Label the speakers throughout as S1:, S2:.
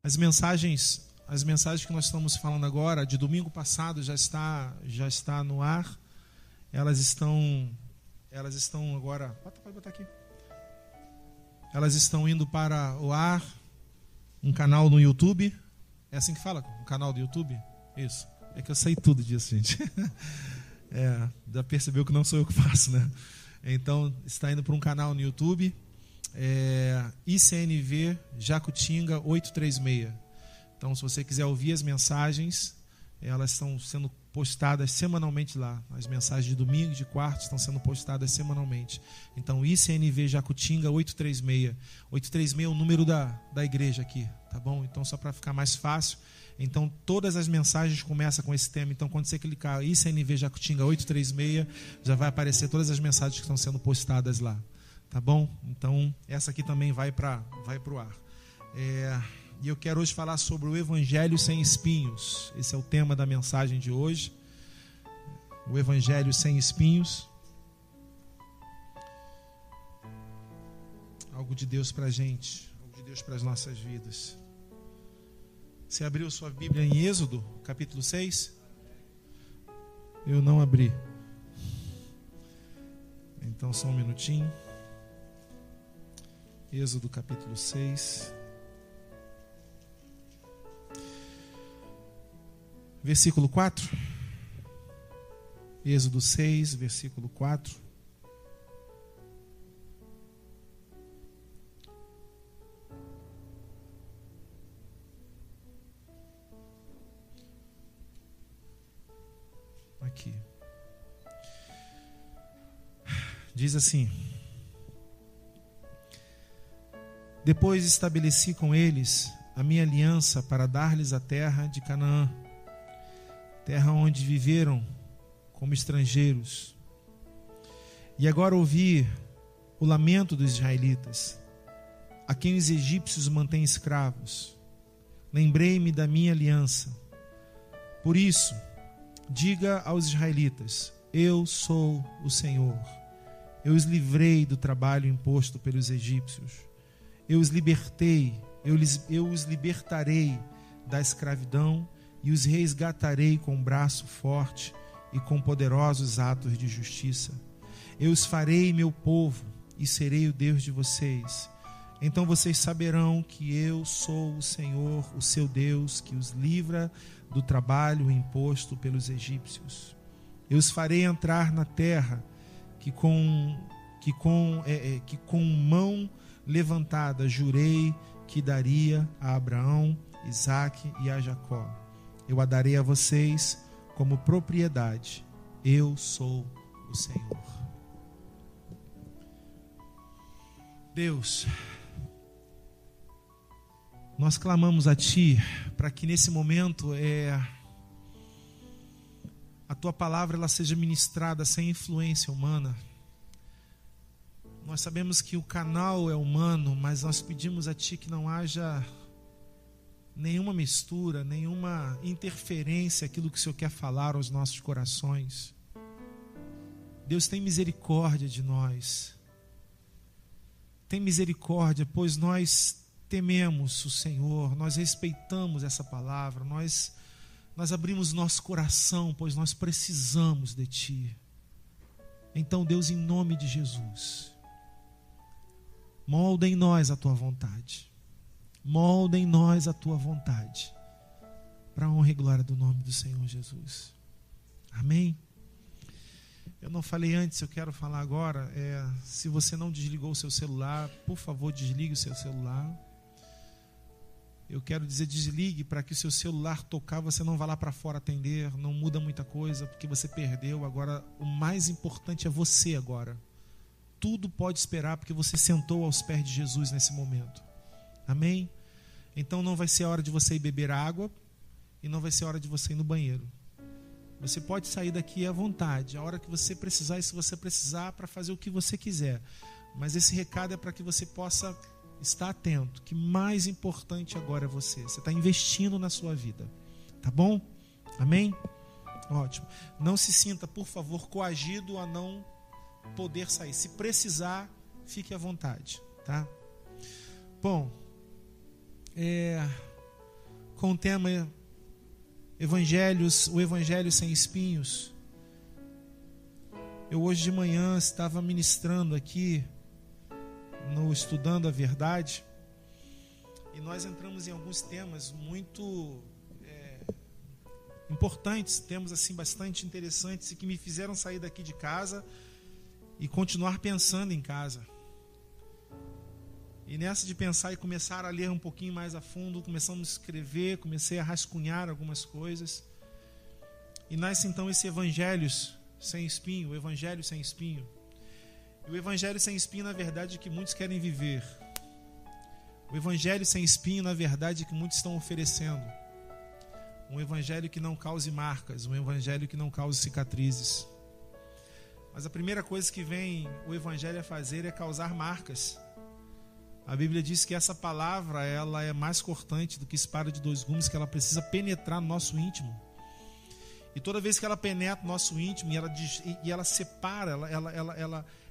S1: As mensagens que nós estamos falando agora, de domingo passado, já está no ar. Elas estão agora. Pode botar aqui. Elas estão indo para o ar, um canal no YouTube. É assim que fala? Um canal do YouTube? Isso. É que eu sei tudo disso, gente. Já percebeu que não sou eu que faço, né? Então, está indo para um canal no YouTube. ICNV Jacutinga 836. Então, se você quiser ouvir as mensagens, elas estão sendo postadas semanalmente lá. As mensagens de domingo e de quarta estão sendo postadas semanalmente. Então, ICNV Jacutinga 836. 836 é o número da igreja aqui, tá bom? Então, só para ficar mais fácil. Então, todas as mensagens começam com esse tema. Então, quando você clicar ICNV Jacutinga 836, já vai aparecer todas as mensagens que estão sendo postadas lá. Tá bom? Então, essa aqui também vai para o ar. E eu quero hoje falar sobre o Evangelho sem espinhos. Esse é o tema da mensagem de hoje. O Evangelho sem espinhos. Algo de Deus para a gente. Algo de Deus para as nossas vidas. Você abriu sua Bíblia em Êxodo, capítulo 6? Eu não abri. Então, só um minutinho. Êxodo capítulo 6. Versículo 4. Êxodo 6, versículo 4. Aqui. Diz assim: Depois estabeleci com eles a minha aliança para dar-lhes a terra de Canaã, terra onde viveram como estrangeiros. E agora ouvi o lamento dos israelitas, a quem os egípcios mantêm escravos. Lembrei-me da minha aliança. Por isso, diga aos israelitas: eu sou o Senhor. Eu os livrei do trabalho imposto pelos egípcios. Eu os libertei, eu os libertarei da escravidão e os resgatarei com braço forte e com poderosos atos de justiça. Eu os farei meu povo e serei o Deus de vocês. Então vocês saberão que eu sou o Senhor, o seu Deus, que os livra do trabalho imposto pelos egípcios. Eu os farei entrar na terra que com mão levantada jurei que daria a Abraão, Isaque e a Jacó. Eu a darei a vocês como propriedade. Eu sou o Senhor. Deus, nós clamamos a Ti para que nesse momento a Tua palavra ela seja ministrada sem influência humana. Nós sabemos que o canal é humano, mas nós pedimos a Ti que não haja nenhuma mistura, nenhuma interferência aquilo que o Senhor quer falar aos nossos corações. Deus, tem misericórdia de nós. Tem misericórdia, pois nós tememos o Senhor, nós respeitamos essa palavra, nós abrimos nosso coração, pois nós precisamos de Ti. Então, Deus, em nome de Jesus, molda em nós a Tua vontade. Molda em nós a Tua vontade, para a honra e glória do nome do Senhor Jesus. Amém? Eu não falei antes, eu quero falar agora. Se você não desligou o seu celular, por favor, desligue o seu celular. Eu quero dizer, desligue para que o seu celular tocar, você não vá lá para fora atender, não muda muita coisa, porque você perdeu. Agora, o mais importante é você agora. Tudo pode esperar, porque você sentou aos pés de Jesus nesse momento. Amém? Então não vai ser a hora de você ir beber água e não vai ser a hora de você ir no banheiro. Você pode sair daqui à vontade, a hora que você precisar e se você precisar para fazer o que você quiser. Mas esse recado é para que você possa estar atento, que mais importante agora é você. Você está investindo na sua vida. Tá bom? Amém? Ótimo. Não se sinta, por favor, coagido a não poder sair. Se precisar, fique à vontade, tá? Bom, com o tema Evangelhos, o Evangelho sem espinhos. Eu hoje de manhã estava ministrando aqui, no Estudando a Verdade, e nós entramos em alguns temas muito importantes, temas assim bastante interessantes e que me fizeram sair daqui de casa e continuar pensando em casa. E nessa de pensar e começar a ler um pouquinho mais a fundo, começamos a escrever, comecei a rascunhar algumas coisas. E nasce então esse Evangelho sem espinho, o Evangelho sem espinho. E o Evangelho sem espinho, na verdade, é que muitos querem viver. O Evangelho sem espinho, na verdade, é que muitos estão oferecendo. Um Evangelho que não cause marcas, um Evangelho que não cause cicatrizes. Mas a primeira coisa que vem o Evangelho a fazer é causar marcas. A Bíblia diz que essa palavra, ela é mais cortante do que espada de dois gumes, que ela precisa penetrar no nosso íntimo. E toda vez que ela penetra no nosso íntimo e ela separa,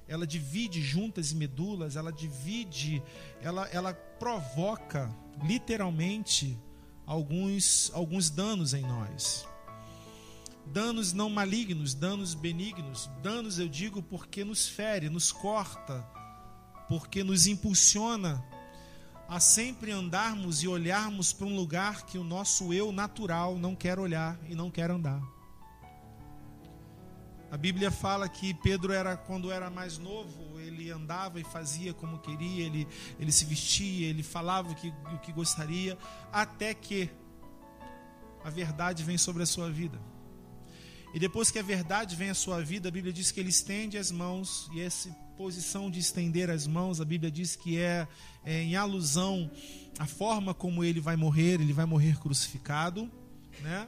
S1: ela divide juntas e medulas, ela provoca literalmente alguns danos em nós. Danos não malignos, danos benignos. Danos, eu digo, porque nos fere, nos corta, porque nos impulsiona a sempre andarmos e olharmos para um lugar que o nosso eu natural não quer olhar e não quer andar. A Bíblia fala que Pedro, quando era mais novo, ele andava e fazia como queria, ele se vestia, ele falava o que gostaria, até que a verdade vem sobre a sua vida. E depois que a verdade vem à sua vida, a Bíblia diz que ele estende as mãos, e essa posição de estender as mãos, a Bíblia diz que é em alusão à forma como ele vai morrer crucificado, né?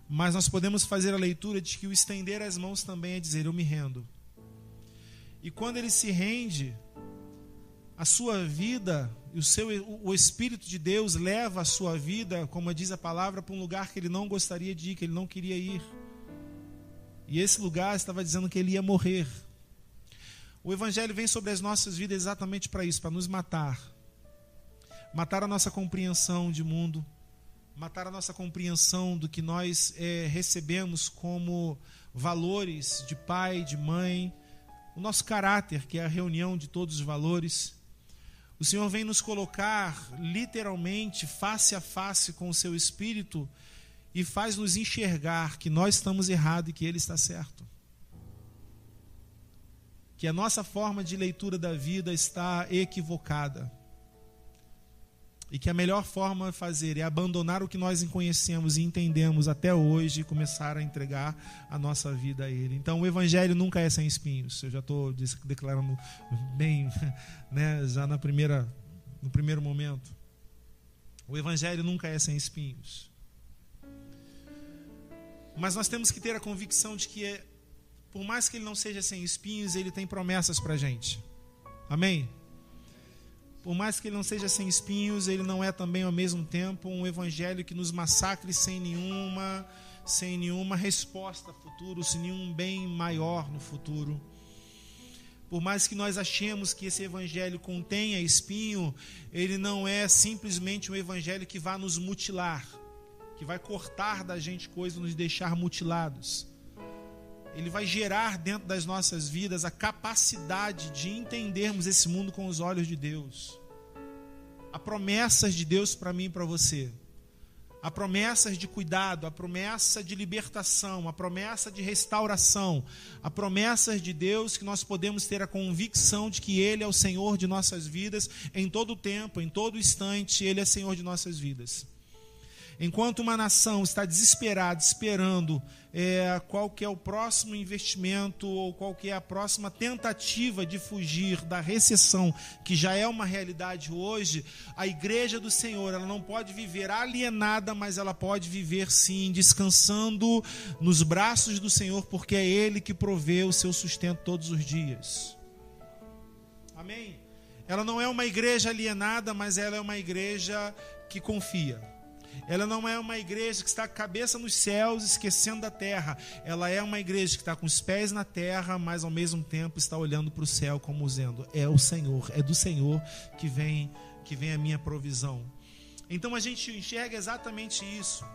S1: Mas nós podemos fazer a leitura de que o estender as mãos também é dizer, eu me rendo. E quando ele se rende, a sua vida, o Espírito de Deus leva a sua vida, como diz a palavra, para um lugar que ele não gostaria de ir, que ele não queria ir. E esse lugar estava dizendo que ele ia morrer. O Evangelho vem sobre as nossas vidas exatamente para isso, para nos matar. Matar a nossa compreensão de mundo, matar a nossa compreensão do que nós recebemos como valores de pai, de mãe, o nosso caráter, que é a reunião de todos os valores. O Senhor vem nos colocar literalmente face a face com o seu Espírito e faz nos enxergar que nós estamos errados e que Ele está certo. Que a nossa forma de leitura da vida está equivocada. E que a melhor forma de fazer é abandonar o que nós conhecemos e entendemos até hoje e começar a entregar a nossa vida a Ele. Então o Evangelho nunca é sem espinhos. Eu já estou declarando bem, né, já no primeiro momento. O Evangelho nunca é sem espinhos. Mas nós temos que ter a convicção de que, por mais que ele não seja sem espinhos, ele tem promessas para a gente. Amém? Por mais que ele não seja sem espinhos, ele não é também ao mesmo tempo um evangelho que nos massacre sem nenhuma resposta futuro, sem nenhum bem maior no futuro. Por mais que nós achemos que esse evangelho contenha espinho, ele não é simplesmente um evangelho que vai nos mutilar, que vai cortar da gente coisas e nos deixar mutilados. Ele vai gerar dentro das nossas vidas a capacidade de entendermos esse mundo com os olhos de Deus. Há promessas de Deus para mim e para você. Há promessas de cuidado, há promessa de libertação, há promessa de restauração, há promessas de Deus que nós podemos ter a convicção de que Ele é o Senhor de nossas vidas em todo o tempo, em todo instante, Ele é Senhor de nossas vidas. Enquanto uma nação está desesperada, esperando qual que é o próximo investimento ou qual que é a próxima tentativa de fugir da recessão, que já é uma realidade hoje, a igreja do Senhor, ela não pode viver alienada, mas ela pode viver sim, descansando nos braços do Senhor, porque é Ele que provê o seu sustento todos os dias. Amém? Ela não é uma igreja alienada, mas ela é uma igreja que confia. Ela não é uma igreja que está com a cabeça nos céus, esquecendo da terra. Ela é uma igreja que está com os pés na terra, mas ao mesmo tempo está olhando para o céu como dizendo, é o Senhor, é do Senhor que vem a minha provisão. Então a gente enxerga exatamente isso.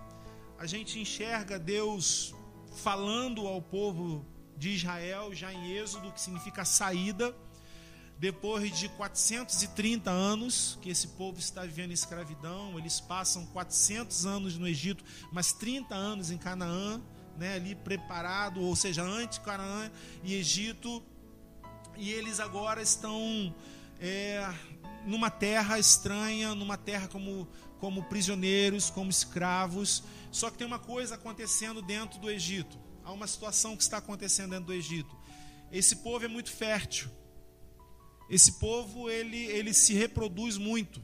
S1: A gente enxerga Deus falando ao povo de Israel, já em Êxodo, que significa saída, depois de 430 anos que esse povo está vivendo em escravidão. Eles passam 400 anos no Egito, mas 30 anos em Canaã, né, ali preparado, ou seja, antes de Canaã e Egito, e eles agora estão numa terra estranha, numa terra como prisioneiros, como escravos. Só que tem uma coisa acontecendo dentro do Egito. Há uma situação que está acontecendo dentro do Egito. Esse povo é muito fértil. Esse povo, ele se reproduz muito.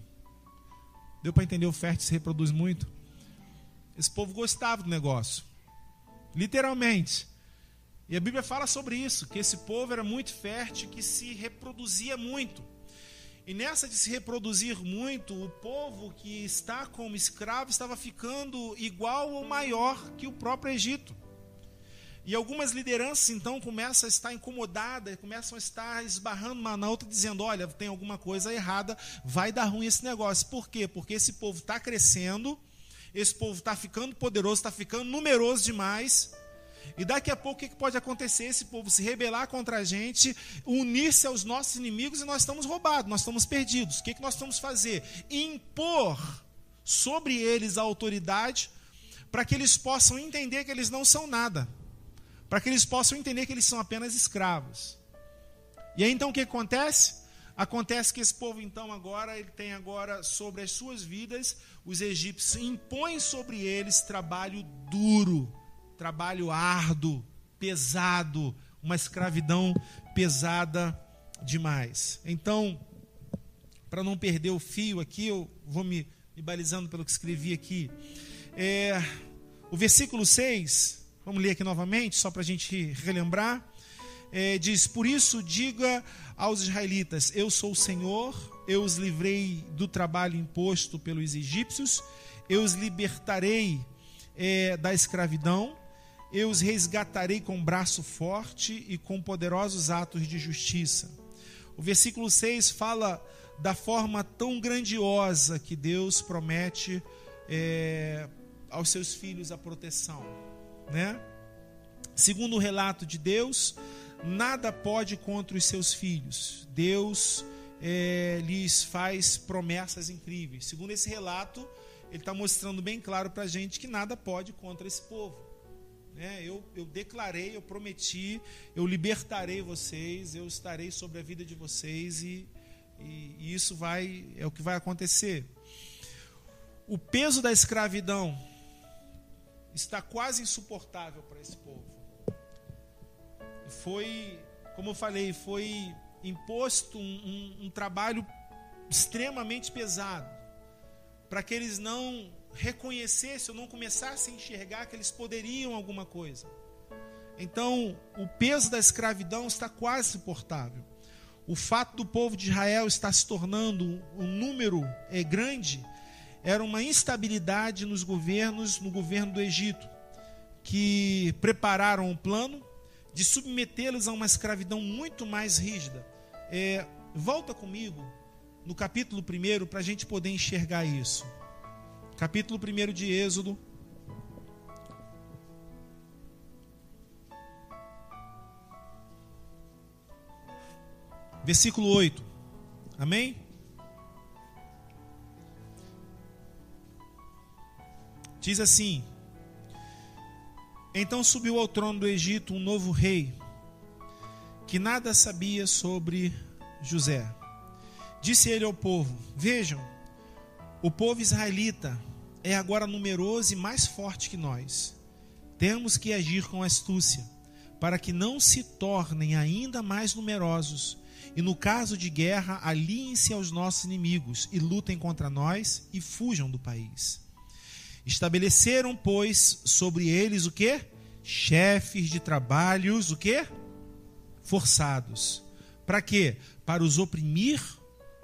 S1: Deu para entender? O fértil se reproduz muito. Esse povo gostava do negócio, literalmente. E a Bíblia fala sobre isso, que esse povo era muito fértil, que se reproduzia muito. E nessa de se reproduzir muito, o povo que está como escravo estava ficando igual ou maior que o próprio Egito. E algumas lideranças então começam a estar incomodadas, começam a estar esbarrando uma na outra, dizendo: olha, tem alguma coisa errada, vai dar ruim esse negócio. Por quê? Porque esse povo está crescendo, esse povo está ficando poderoso, está ficando numeroso demais. E daqui a pouco o que pode acontecer? Esse povo se rebelar contra a gente, unir-se aos nossos inimigos, e nós estamos roubados, nós estamos perdidos. O que nós vamos fazer? Impor sobre eles a autoridade, para que eles possam entender que eles não são nada, para que eles possam entender que eles são apenas escravos. E aí então o que acontece? Acontece que esse povo então agora, ele tem agora sobre as suas vidas, os egípcios impõem sobre eles trabalho duro, trabalho árduo, pesado, uma escravidão pesada demais. Então, para não perder o fio aqui, eu vou me balizando pelo que escrevi aqui. O versículo 6... Vamos ler aqui novamente, só para a gente relembrar. Diz: por isso diga aos israelitas: eu sou o Senhor, eu os livrei do trabalho imposto pelos egípcios, eu os libertarei da escravidão, eu os resgatarei com braço forte e com poderosos atos de justiça. O versículo 6 fala da forma tão grandiosa que Deus promete aos seus filhos a proteção, né? Segundo o relato de Deus, nada pode contra os seus filhos. Deus lhes faz promessas incríveis. Segundo esse relato, ele está mostrando bem claro para a gente que nada pode contra esse povo, né? Eu declarei, eu prometi, eu libertarei vocês, eu estarei sobre a vida de vocês, e isso é o que vai acontecer. O peso da escravidão está quase insuportável para esse povo. Como eu falei, foi imposto um trabalho extremamente pesado, para que eles não reconhecessem ou não começassem a enxergar que eles poderiam alguma coisa. Então, o peso da escravidão está quase insuportável. O fato do povo de Israel estar se tornando um número grande era uma instabilidade no governo do Egito, que prepararam um plano de submetê-los a uma escravidão muito mais rígida. Volta comigo no capítulo 1 para a gente poder enxergar isso. Capítulo 1 de Êxodo. Versículo 8. Amém? Diz assim: então subiu ao trono do Egito um novo rei, que nada sabia sobre José. Disse ele ao povo: vejam, o povo israelita é agora numeroso e mais forte que nós. Temos que agir com astúcia, para que não se tornem ainda mais numerosos, e no caso de guerra aliem-se aos nossos inimigos e lutem contra nós e fujam do país. Estabeleceram, pois, sobre eles o quê? Chefes de trabalhos, o quê? Forçados. Para quê? Para os oprimir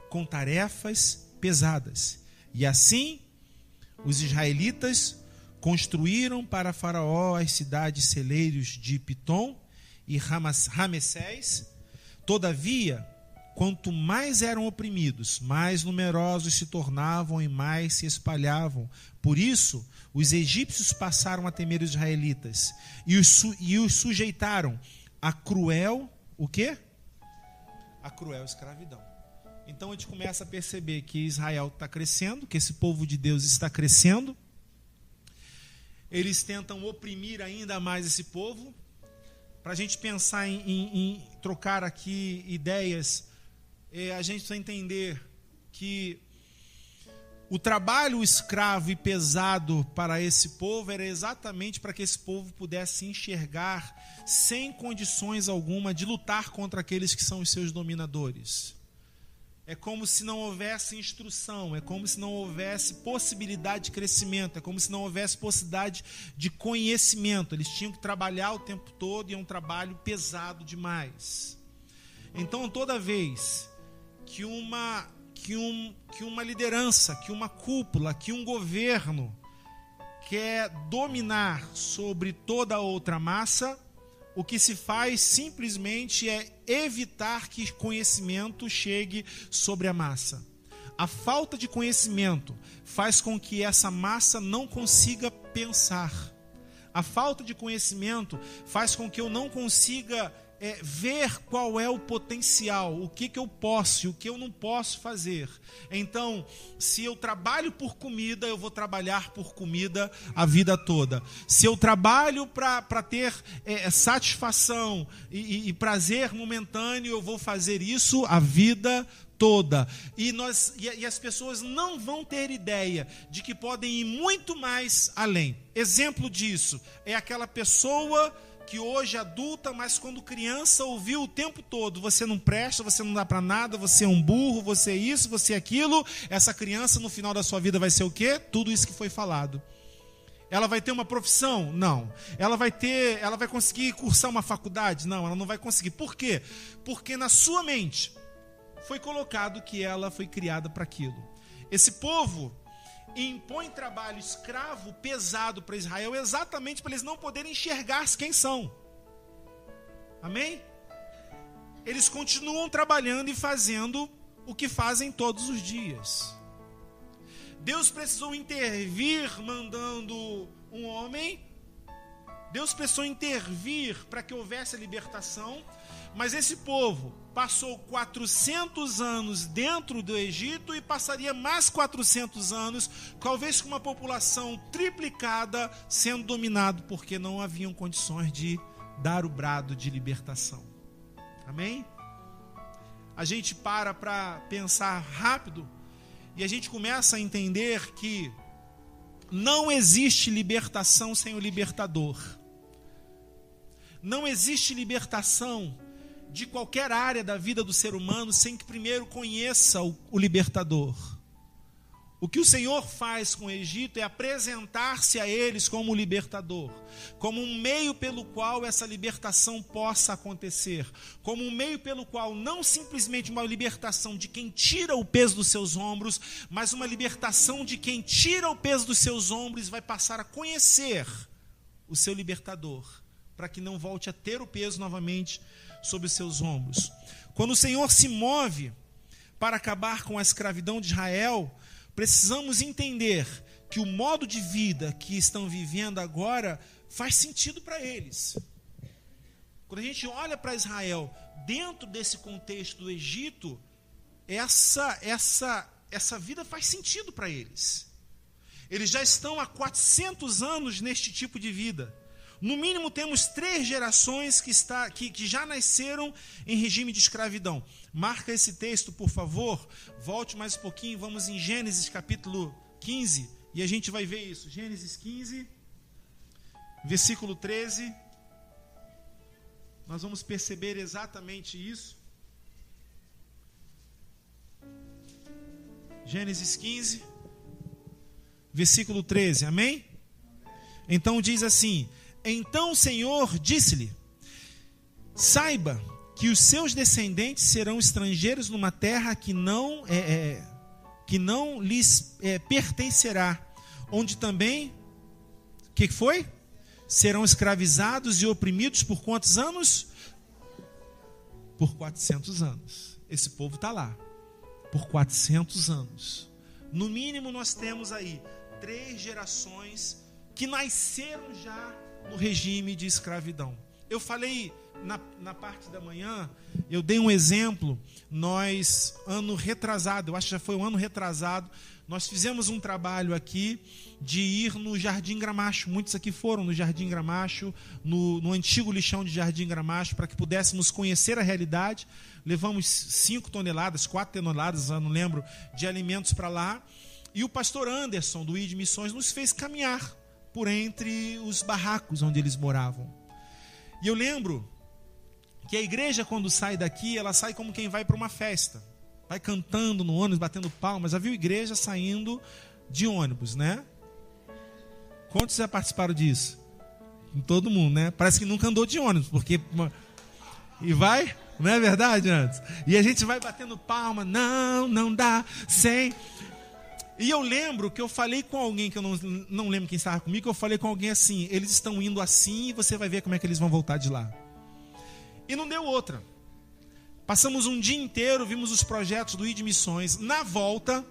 S1: com tarefas pesadas. E assim, os israelitas construíram para Faraó as cidades celeiros de Pitom e Ramessés. Todavia, quanto mais eram oprimidos, mais numerosos se tornavam e mais se espalhavam. Por isso, os egípcios passaram a temer os israelitas e os sujeitaram a cruel, o quê? A cruel escravidão. Então a gente começa a perceber que Israel está crescendo, que esse povo de Deus está crescendo. Eles tentam oprimir ainda mais esse povo. Para a gente pensar em trocar aqui ideias, a gente precisa entender que o trabalho escravo e pesado para esse povo era exatamente para que esse povo pudesse enxergar sem condições alguma de lutar contra aqueles que são os seus dominadores. É como se não houvesse instrução, é como se não houvesse possibilidade de crescimento, é como se não houvesse possibilidade de conhecimento. Eles tinham que trabalhar o tempo todo e é um trabalho pesado demais. Então, toda vez que uma liderança, que uma cúpula, que um governo quer dominar sobre toda a outra massa, o que se faz simplesmente é evitar que conhecimento chegue sobre a massa. A falta de conhecimento faz com que essa massa não consiga pensar. A falta de conhecimento faz com que eu não consiga ver qual é o potencial, o que eu posso e o que eu não posso fazer. Então, se eu trabalho por comida, eu vou trabalhar por comida a vida toda. Se eu trabalho para ter satisfação e prazer momentâneo, eu vou fazer isso a vida toda. E as pessoas não vão ter ideia de que podem ir muito mais além. Exemplo disso é aquela pessoa que hoje é adulta, mas quando criança ouviu o tempo todo: você não presta, você não dá para nada, você é um burro, você é isso, você é aquilo. Essa criança no final da sua vida vai ser o quê? Tudo isso que foi falado. Ela vai ter uma profissão? Não. Ela vai conseguir cursar uma faculdade? Não, ela não vai conseguir. Por quê? Porque na sua mente foi colocado que ela foi criada para aquilo. Esse povo impõe trabalho escravo pesado para Israel exatamente para eles não poderem enxergar quem são. Amém? Eles continuam trabalhando e fazendo o que fazem todos os dias. Deus precisou intervir mandando um homem. Deus precisou intervir para que houvesse a libertação. Mas esse povo passou 400 anos dentro do Egito e passaria mais 400 anos, talvez com uma população triplicada, sendo dominado, porque não haviam condições de dar o brado de libertação. Amém? A gente para pensar rápido e a gente começa a entender que não existe libertação sem o libertador. Não existe libertação de qualquer área da vida do ser humano sem que primeiro conheça o libertador. O que o Senhor faz com o Egito é apresentar-se a eles como o libertador, como um meio pelo qual essa libertação possa acontecer, como um meio pelo qual não simplesmente uma libertação de quem tira o peso dos seus ombros, mas uma libertação de quem tira o peso dos seus ombros vai passar a conhecer o seu libertador, para que não volte a ter o peso novamente sobre os seus ombros. Quando o Senhor se move para acabar com a escravidão de Israel, precisamos entender que o modo de vida que estão vivendo agora faz sentido para eles. Quando a gente olha para Israel dentro desse contexto do Egito, essa vida faz sentido para eles. Eles já estão há 400 anos neste tipo de vida. No mínimo temos 3 gerações que já nasceram em regime de escravidão. Marca esse texto, por favor. Volte mais um pouquinho, vamos em Gênesis capítulo 15, e a gente vai ver isso. Gênesis 15, versículo 13. Nós vamos perceber exatamente isso. Gênesis 15, versículo 13, amém? Então diz assim: então o Senhor disse-lhe: saiba que os seus descendentes serão estrangeiros numa terra que não lhes pertencerá, onde também, o que foi? Serão escravizados e oprimidos por quantos anos? Por 400 anos. esse povo está lá por 400 anos. No mínimo nós temos aí 3 gerações que nasceram já no regime de escravidão. Eu falei na parte da manhã, eu dei um exemplo. Nós, ano retrasado, eu acho que já foi um ano retrasado, nós fizemos um trabalho aqui de ir no Jardim Gramacho. Muitos aqui foram no Jardim Gramacho, no antigo lixão de Jardim Gramacho, para que pudéssemos conhecer a realidade. Levamos 5 toneladas, 4 toneladas, eu não lembro, de alimentos para lá. E o pastor Anderson, do ID Missões, nos fez caminhar por entre os barracos onde eles moravam. E eu lembro que a igreja, quando sai daqui, ela sai como quem vai para uma festa. Vai cantando no ônibus, batendo palmas. Já viu igreja saindo de ônibus, né? Quantos já participaram disso? Todo mundo, né? Parece que nunca andou de ônibus, porque... E vai, não é verdade, antes? E a gente vai batendo palma. Não dá, sem... E eu lembro que eu falei com alguém, que eu não lembro quem estava comigo, que eu falei com alguém assim, eles estão indo assim e você vai ver como é que eles vão voltar de lá. E não deu outra. Passamos um dia inteiro, vimos os projetos do ID Missões. Na volta,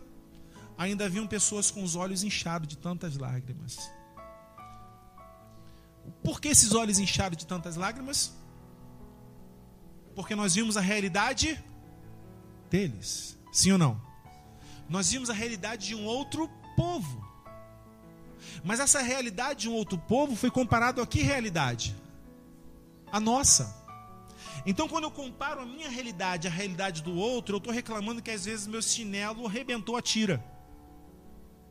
S1: ainda haviam pessoas com os olhos inchados de tantas lágrimas. Por que esses olhos inchados de tantas lágrimas? Porque nós vimos a realidade deles. Sim ou não? Nós vimos a realidade de um outro povo. Mas essa realidade de um outro povo foi comparado a que realidade? A nossa. Então, quando eu comparo a minha realidade à realidade do outro, eu estou reclamando que às vezes meu chinelo arrebentou a tira.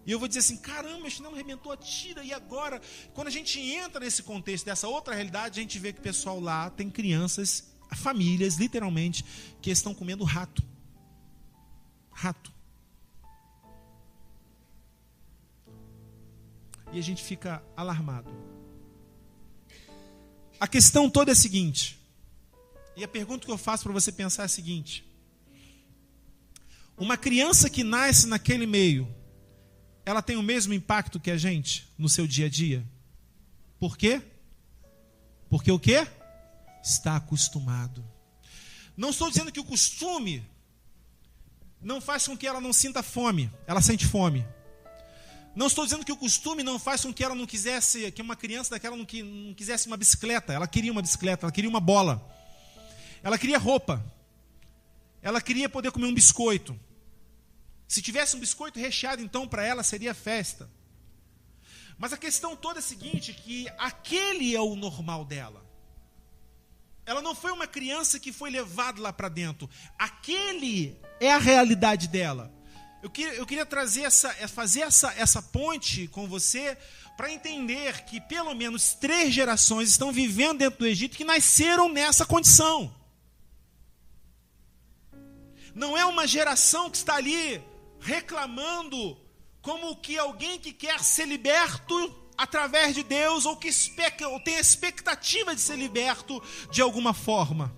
S1: E eu vou dizer assim, caramba, meu chinelo arrebentou a tira. E agora, quando a gente entra nesse contexto dessa outra realidade, a gente vê que o pessoal lá tem crianças, famílias, literalmente, que estão comendo rato. Rato. E a gente fica alarmado. A questão toda é a seguinte, e a pergunta que eu faço para você pensar é a seguinte: uma criança que nasce naquele meio, ela tem o mesmo impacto que a gente no seu dia a dia? Por quê? Porque o quê? Está acostumado. Não estou dizendo que o costume não faz com que ela não sinta fome, ela sente fome. Não estou dizendo que o costume não faz com que ela não quisesse, que uma criança daquela não quisesse uma bicicleta. Ela queria uma bicicleta, ela queria uma bola. Ela queria roupa. Ela queria poder comer um biscoito. Se tivesse um biscoito recheado, então para ela seria festa. Mas a questão toda é a seguinte, que aquele é o normal dela. Ela não foi uma criança que foi levada lá para dentro. Aquele é a realidade dela. Eu queria fazer essa ponte com você para entender que pelo menos 3 gerações estão vivendo dentro do Egito que nasceram nessa condição. Não é uma geração que está ali reclamando como que alguém que quer ser liberto através de Deus ou que tem a expectativa de ser liberto de alguma forma.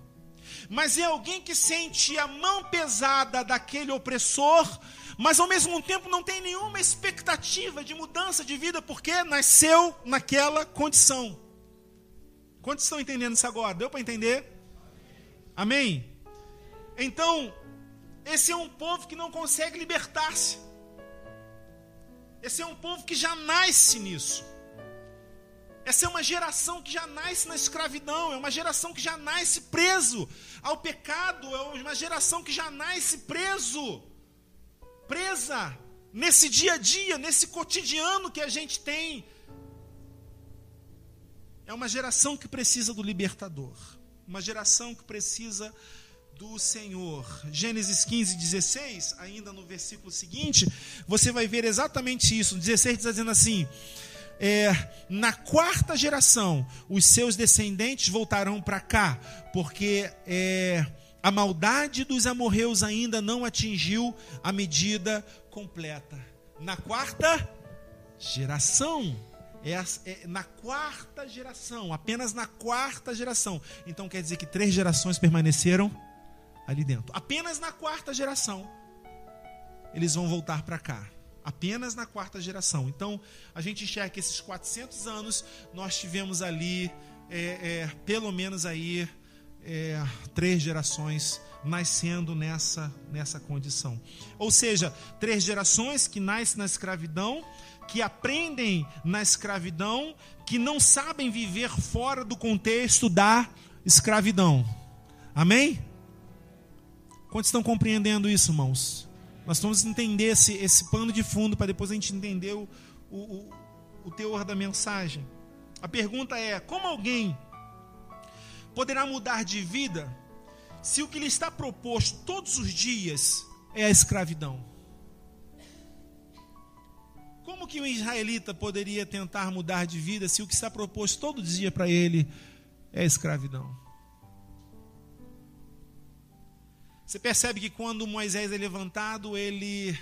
S1: Mas é alguém que sente a mão pesada daquele opressor, mas ao mesmo tempo não tem nenhuma expectativa de mudança de vida, porque nasceu naquela condição. Quantos estão entendendo isso agora? Deu para entender? Amém? Então, esse é um povo que não consegue libertar-se. Esse é um povo que já nasce nisso. Essa é uma geração que já nasce na escravidão, é uma geração que já nasce preso ao pecado, é uma geração que já nasce presa nesse dia a dia, nesse cotidiano que a gente tem. É uma geração que precisa do libertador, uma geração que precisa do Senhor. Gênesis 15:16, ainda no versículo seguinte, você vai ver exatamente isso. 16 diz dizendo assim: na 4ª geração, os seus descendentes voltarão para cá, porque a maldade dos amorreus ainda não atingiu a medida completa. Na 4ª geração, na 4ª geração, apenas na 4ª geração. Então quer dizer que 3 gerações permaneceram ali dentro. Apenas na 4ª geração eles vão voltar para cá. Apenas na 4ª geração. Então a gente enxerga que esses 400 anos nós tivemos ali pelo menos aí 3 gerações nascendo nessa condição. Ou seja, 3 gerações que nascem na escravidão, que aprendem na escravidão, que não sabem viver fora do contexto da escravidão. Amém? Quantos estão compreendendo isso, irmãos? Nós vamos entender esse pano de fundo para depois a gente entender o teor da mensagem. A pergunta é: como alguém poderá mudar de vida se o que lhe está proposto todos os dias é a escravidão? Como que um israelita poderia tentar mudar de vida se o que está proposto todo dia para ele é a escravidão? Você percebe que quando Moisés é levantado, ele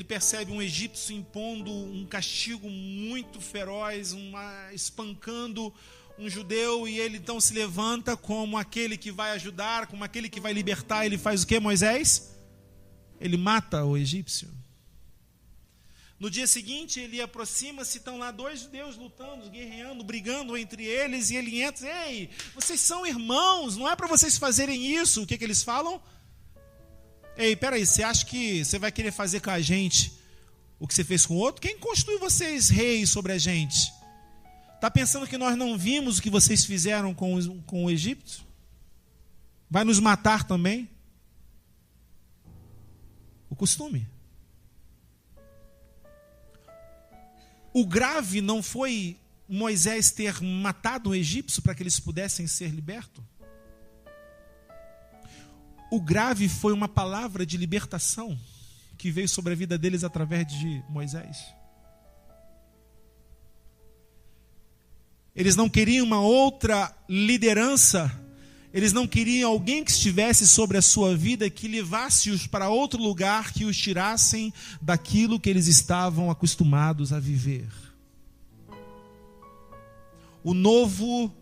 S1: percebe um egípcio impondo um castigo muito feroz, espancando um judeu, e ele então se levanta como aquele que vai ajudar, como aquele que vai libertar. Ele faz o que, Moisés? Ele mata o egípcio. No dia seguinte, ele aproxima-se, estão lá 2 judeus lutando, guerreando, brigando entre eles, e ele entra: ei, vocês são irmãos, não é para vocês fazerem isso. O que eles falam? Ei, peraí, você acha que você vai querer fazer com a gente o que você fez com o outro? Quem constitui vocês reis sobre a gente? Está pensando que nós não vimos o que vocês fizeram com o Egito? Vai nos matar também? O costume. O grave não foi Moisés ter matado o egípcio para que eles pudessem ser libertos? O grave foi uma palavra de libertação que veio sobre a vida deles através de Moisés. Eles não queriam uma outra liderança, eles não queriam alguém que estivesse sobre a sua vida, que levasse-os para outro lugar, que os tirassem daquilo que eles estavam acostumados a viver. O novo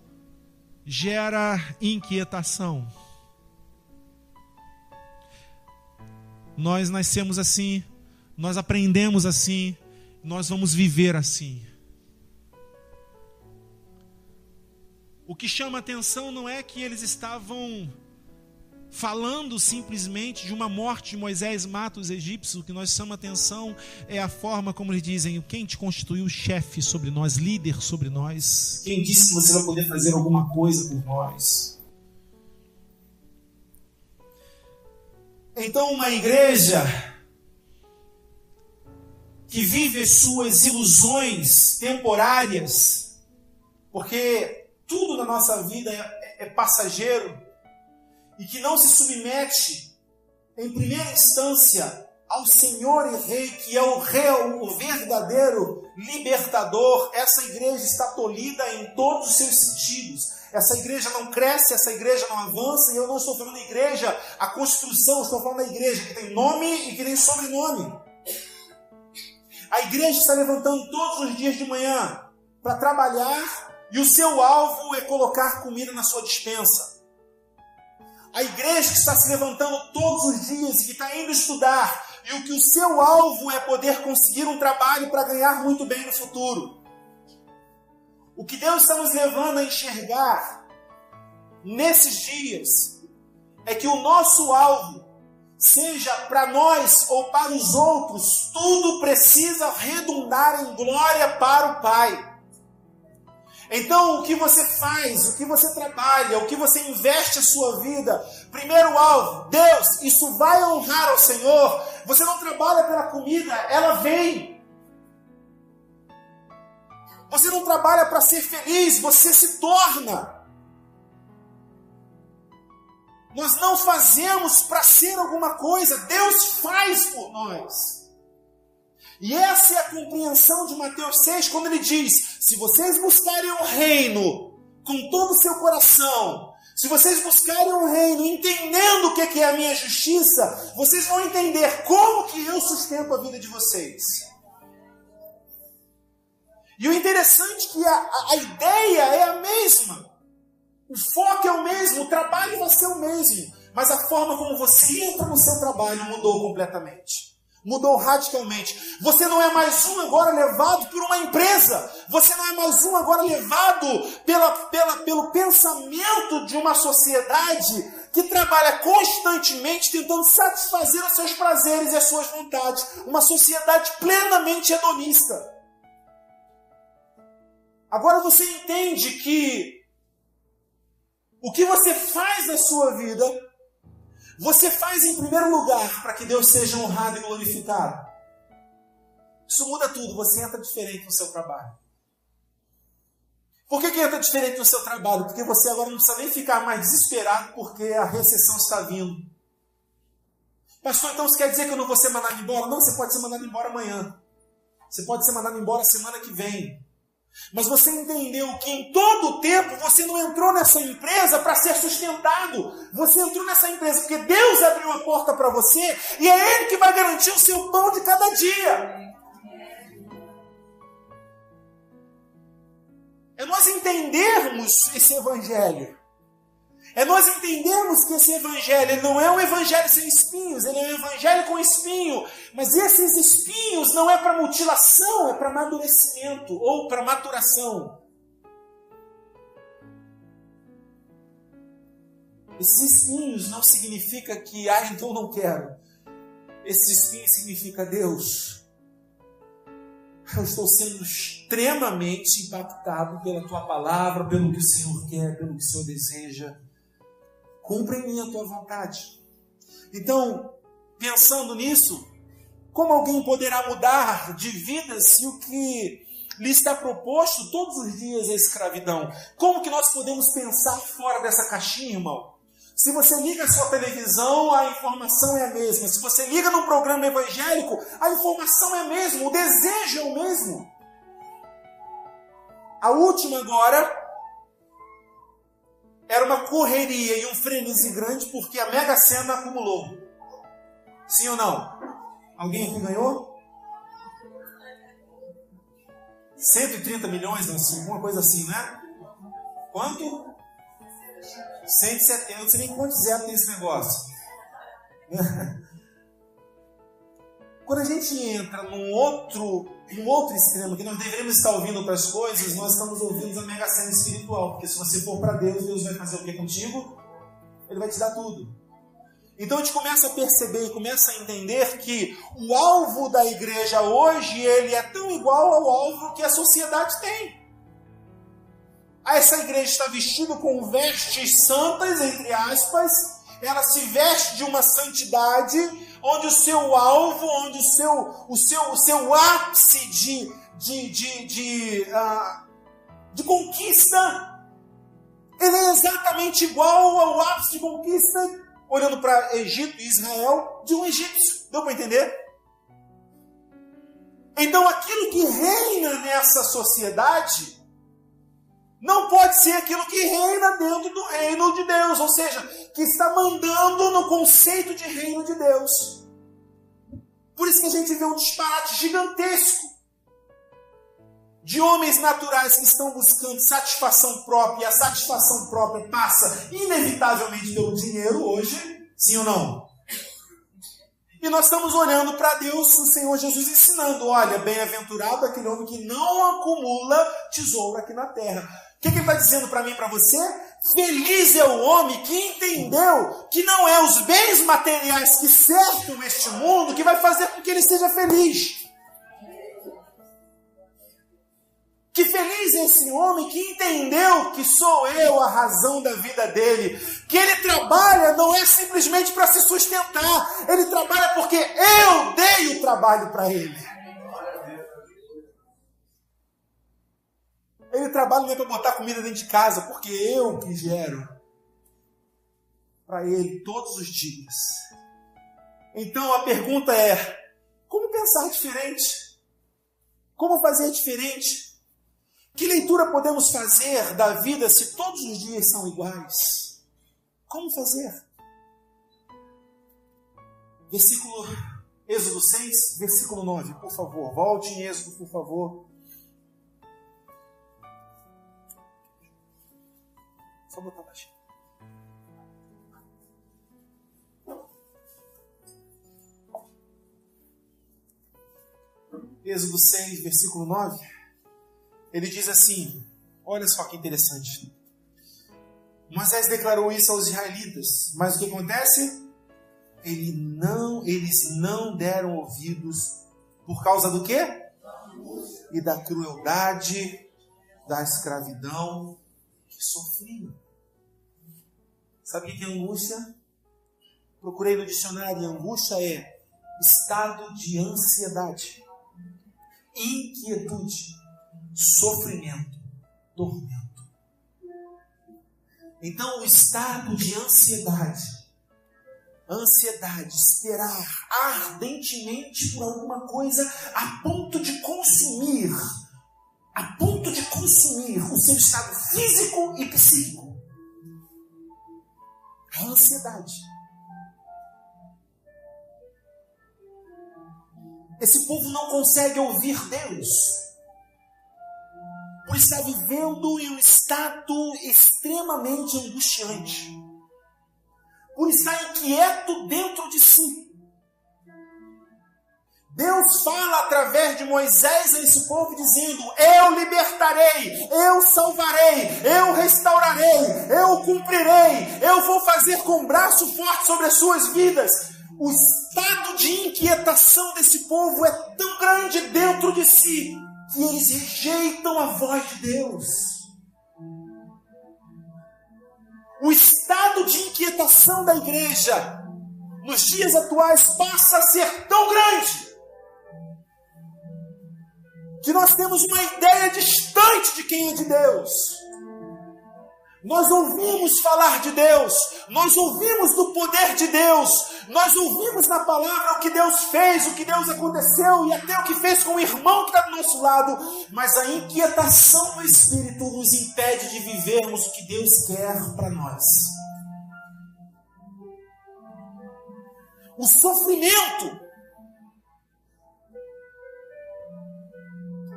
S1: gera inquietação. Nós nascemos assim, nós aprendemos assim, nós vamos viver assim. O que chama a atenção não é que eles estavam falando simplesmente de uma morte de Moisés mata os egípcios. O que nós chama a atenção é a forma como eles dizem: quem te constituiu chefe sobre nós, líder sobre nós? Quem disse que você vai poder fazer alguma coisa por nós? Então, uma igreja que vive as suas ilusões temporárias, porque tudo na nossa vida é passageiro, e que não se submete, em primeira instância, ao Senhor e Rei, que é o verdadeiro libertador, essa igreja está tolhida em todos os seus sentidos. Essa igreja não cresce, essa igreja não avança, e eu não estou falando da igreja, a construção, estou falando da igreja que tem nome e que tem sobrenome. A igreja está levantando todos os dias de manhã para trabalhar, e o seu alvo é colocar comida na sua despensa. A igreja que está se levantando todos os dias e que está indo estudar, e o que o seu alvo é poder conseguir um trabalho para ganhar muito bem no futuro. O que Deus está nos levando a enxergar nesses dias é que o nosso alvo, seja para nós ou para os outros, tudo precisa redundar em glória para o Pai. Então, o que você faz, o que você trabalha, o que você investe a sua vida, primeiro alvo, Deus, isso vai honrar ao Senhor. Você não trabalha pela comida, ela vem. Você não trabalha para ser feliz, você se torna. Nós não fazemos para ser alguma coisa, Deus faz por nós. E essa é a compreensão de Mateus 6, quando ele diz: se vocês buscarem o reino com todo o seu coração, se vocês buscarem o reino entendendo o que é a minha justiça, vocês vão entender como que eu sustento a vida de vocês. E o interessante é que a ideia é a mesma, o foco é o mesmo, o trabalho vai ser o mesmo, mas a forma como você entra no seu trabalho mudou completamente. Mudou radicalmente. Você não é mais um agora levado por uma empresa. Você não é mais um agora levado pelo pensamento de uma sociedade que trabalha constantemente tentando satisfazer os seus prazeres e as suas vontades. Uma sociedade plenamente hedonista. Agora você entende que o que você faz na sua vida, você faz em primeiro lugar para que Deus seja honrado e glorificado. Isso muda tudo. Você entra diferente no seu trabalho. Por que entra diferente no seu trabalho? Porque você agora não precisa nem ficar mais desesperado porque a recessão está vindo. Pastor, então você quer dizer que eu não vou ser mandado embora? Não, você pode ser mandado embora amanhã. Você pode ser mandado embora semana que vem. Mas você entendeu que em todo o tempo você não entrou nessa empresa para ser sustentado. Você entrou nessa empresa porque Deus abriu a porta para você e é Ele que vai garantir o seu pão de cada dia. É nós entendermos esse evangelho. É nós entendermos que esse evangelho ele não é um evangelho sem espinhos, ele é um evangelho com espinho. Mas esses espinhos não é para mutilação, é para amadurecimento ou para maturação. Esses espinhos não significa que, então não quero. Esses espinhos significa, Deus, eu estou sendo extremamente impactado pela Tua palavra, pelo que o Senhor quer, pelo que o Senhor deseja. Cumpra em mim a Tua vontade. Então, pensando nisso, como alguém poderá mudar de vida se o que lhe está proposto todos os dias é escravidão? Como que nós podemos pensar fora dessa caixinha, irmão? Se você liga a sua televisão, a informação é a mesma. Se você liga num programa evangélico, a informação é a mesma, o desejo é o mesmo. A última agora era uma correria e um frenesi grande porque a Mega Sena acumulou. Sim ou não? Alguém aqui ganhou? 130 milhões, alguma coisa assim, né? Quanto? 170, eu não sei nem quantos zero tem esse negócio. Quando a gente entra num outro extremo, que nós deveríamos estar ouvindo outras coisas, nós estamos ouvindo a Mega Sena espiritual. Porque se você for para Deus, Deus vai fazer o que contigo? Ele vai te dar tudo. Então a gente começa a perceber e começa a entender que o alvo da igreja hoje, ele é tão igual ao alvo que a sociedade tem. Essa igreja está vestida com vestes santas, entre aspas, ela se veste de uma santidade, onde o seu alvo, onde o seu ápice de conquista, ele é exatamente igual ao ápice de conquista, olhando para Egito e Israel, de um egípcio. Deu para entender? Então aquilo que reina nessa sociedade não pode ser aquilo que reina dentro do reino de Deus, ou seja, que está mandando no conceito de reino de Deus. Por isso que a gente vê um disparate gigantesco de homens naturais que estão buscando satisfação própria, e a satisfação própria passa inevitavelmente pelo dinheiro hoje, sim ou não? E nós estamos olhando para Deus, o Senhor Jesus ensinando, olha, bem-aventurado aquele homem que não acumula tesouro aqui na terra. O que ele está dizendo para mim e para você? Feliz é o homem que entendeu que não é os bens materiais que cercam este mundo que vai fazer com que ele seja feliz. Que feliz é esse homem que entendeu que sou eu a razão da vida dele. Que ele trabalha não é simplesmente para se sustentar. Ele trabalha porque eu dei o trabalho para ele. Ele trabalha não é para botar comida dentro de casa, porque eu que gero para ele todos os dias. Então a pergunta é, como pensar diferente? Como fazer diferente? Que leitura podemos fazer da vida se todos os dias são iguais? Como fazer? Êxodo 6, versículo 9, por favor. Volte em Êxodo, por favor. Só botar baixinho. Êxodo 6, versículo 9, ele diz assim, olha só que interessante. Moisés declarou isso aos israelitas, mas o que acontece? Eles não deram ouvidos por causa do quê? E da crueldade, da escravidão que sofriam. Sabe o que é angústia? Procurei no dicionário, angústia é estado de ansiedade, inquietude, sofrimento, tormento. Então, o estado de ansiedade, esperar ardentemente por alguma coisa a ponto de consumir o seu estado físico e psíquico. A ansiedade. Esse povo não consegue ouvir Deus, por estar vivendo em um estado extremamente angustiante, por estar inquieto dentro de si. Deus fala através de Moisés a esse povo dizendo: eu libertarei, eu salvarei, eu restaurarei, eu cumprirei, eu vou fazer com braço forte sobre as suas vidas. O estado de inquietação desse povo é tão grande dentro de si que eles rejeitam a voz de Deus. O estado de inquietação da igreja nos dias atuais passa a ser tão grande que nós temos uma ideia distante de quem é de Deus. Nós ouvimos falar de Deus, nós ouvimos do poder de Deus, nós ouvimos na palavra o que Deus fez, o que Deus aconteceu e até o que fez com o irmão que está do nosso lado, mas a inquietação do Espírito nos impede de vivermos o que Deus quer para nós. O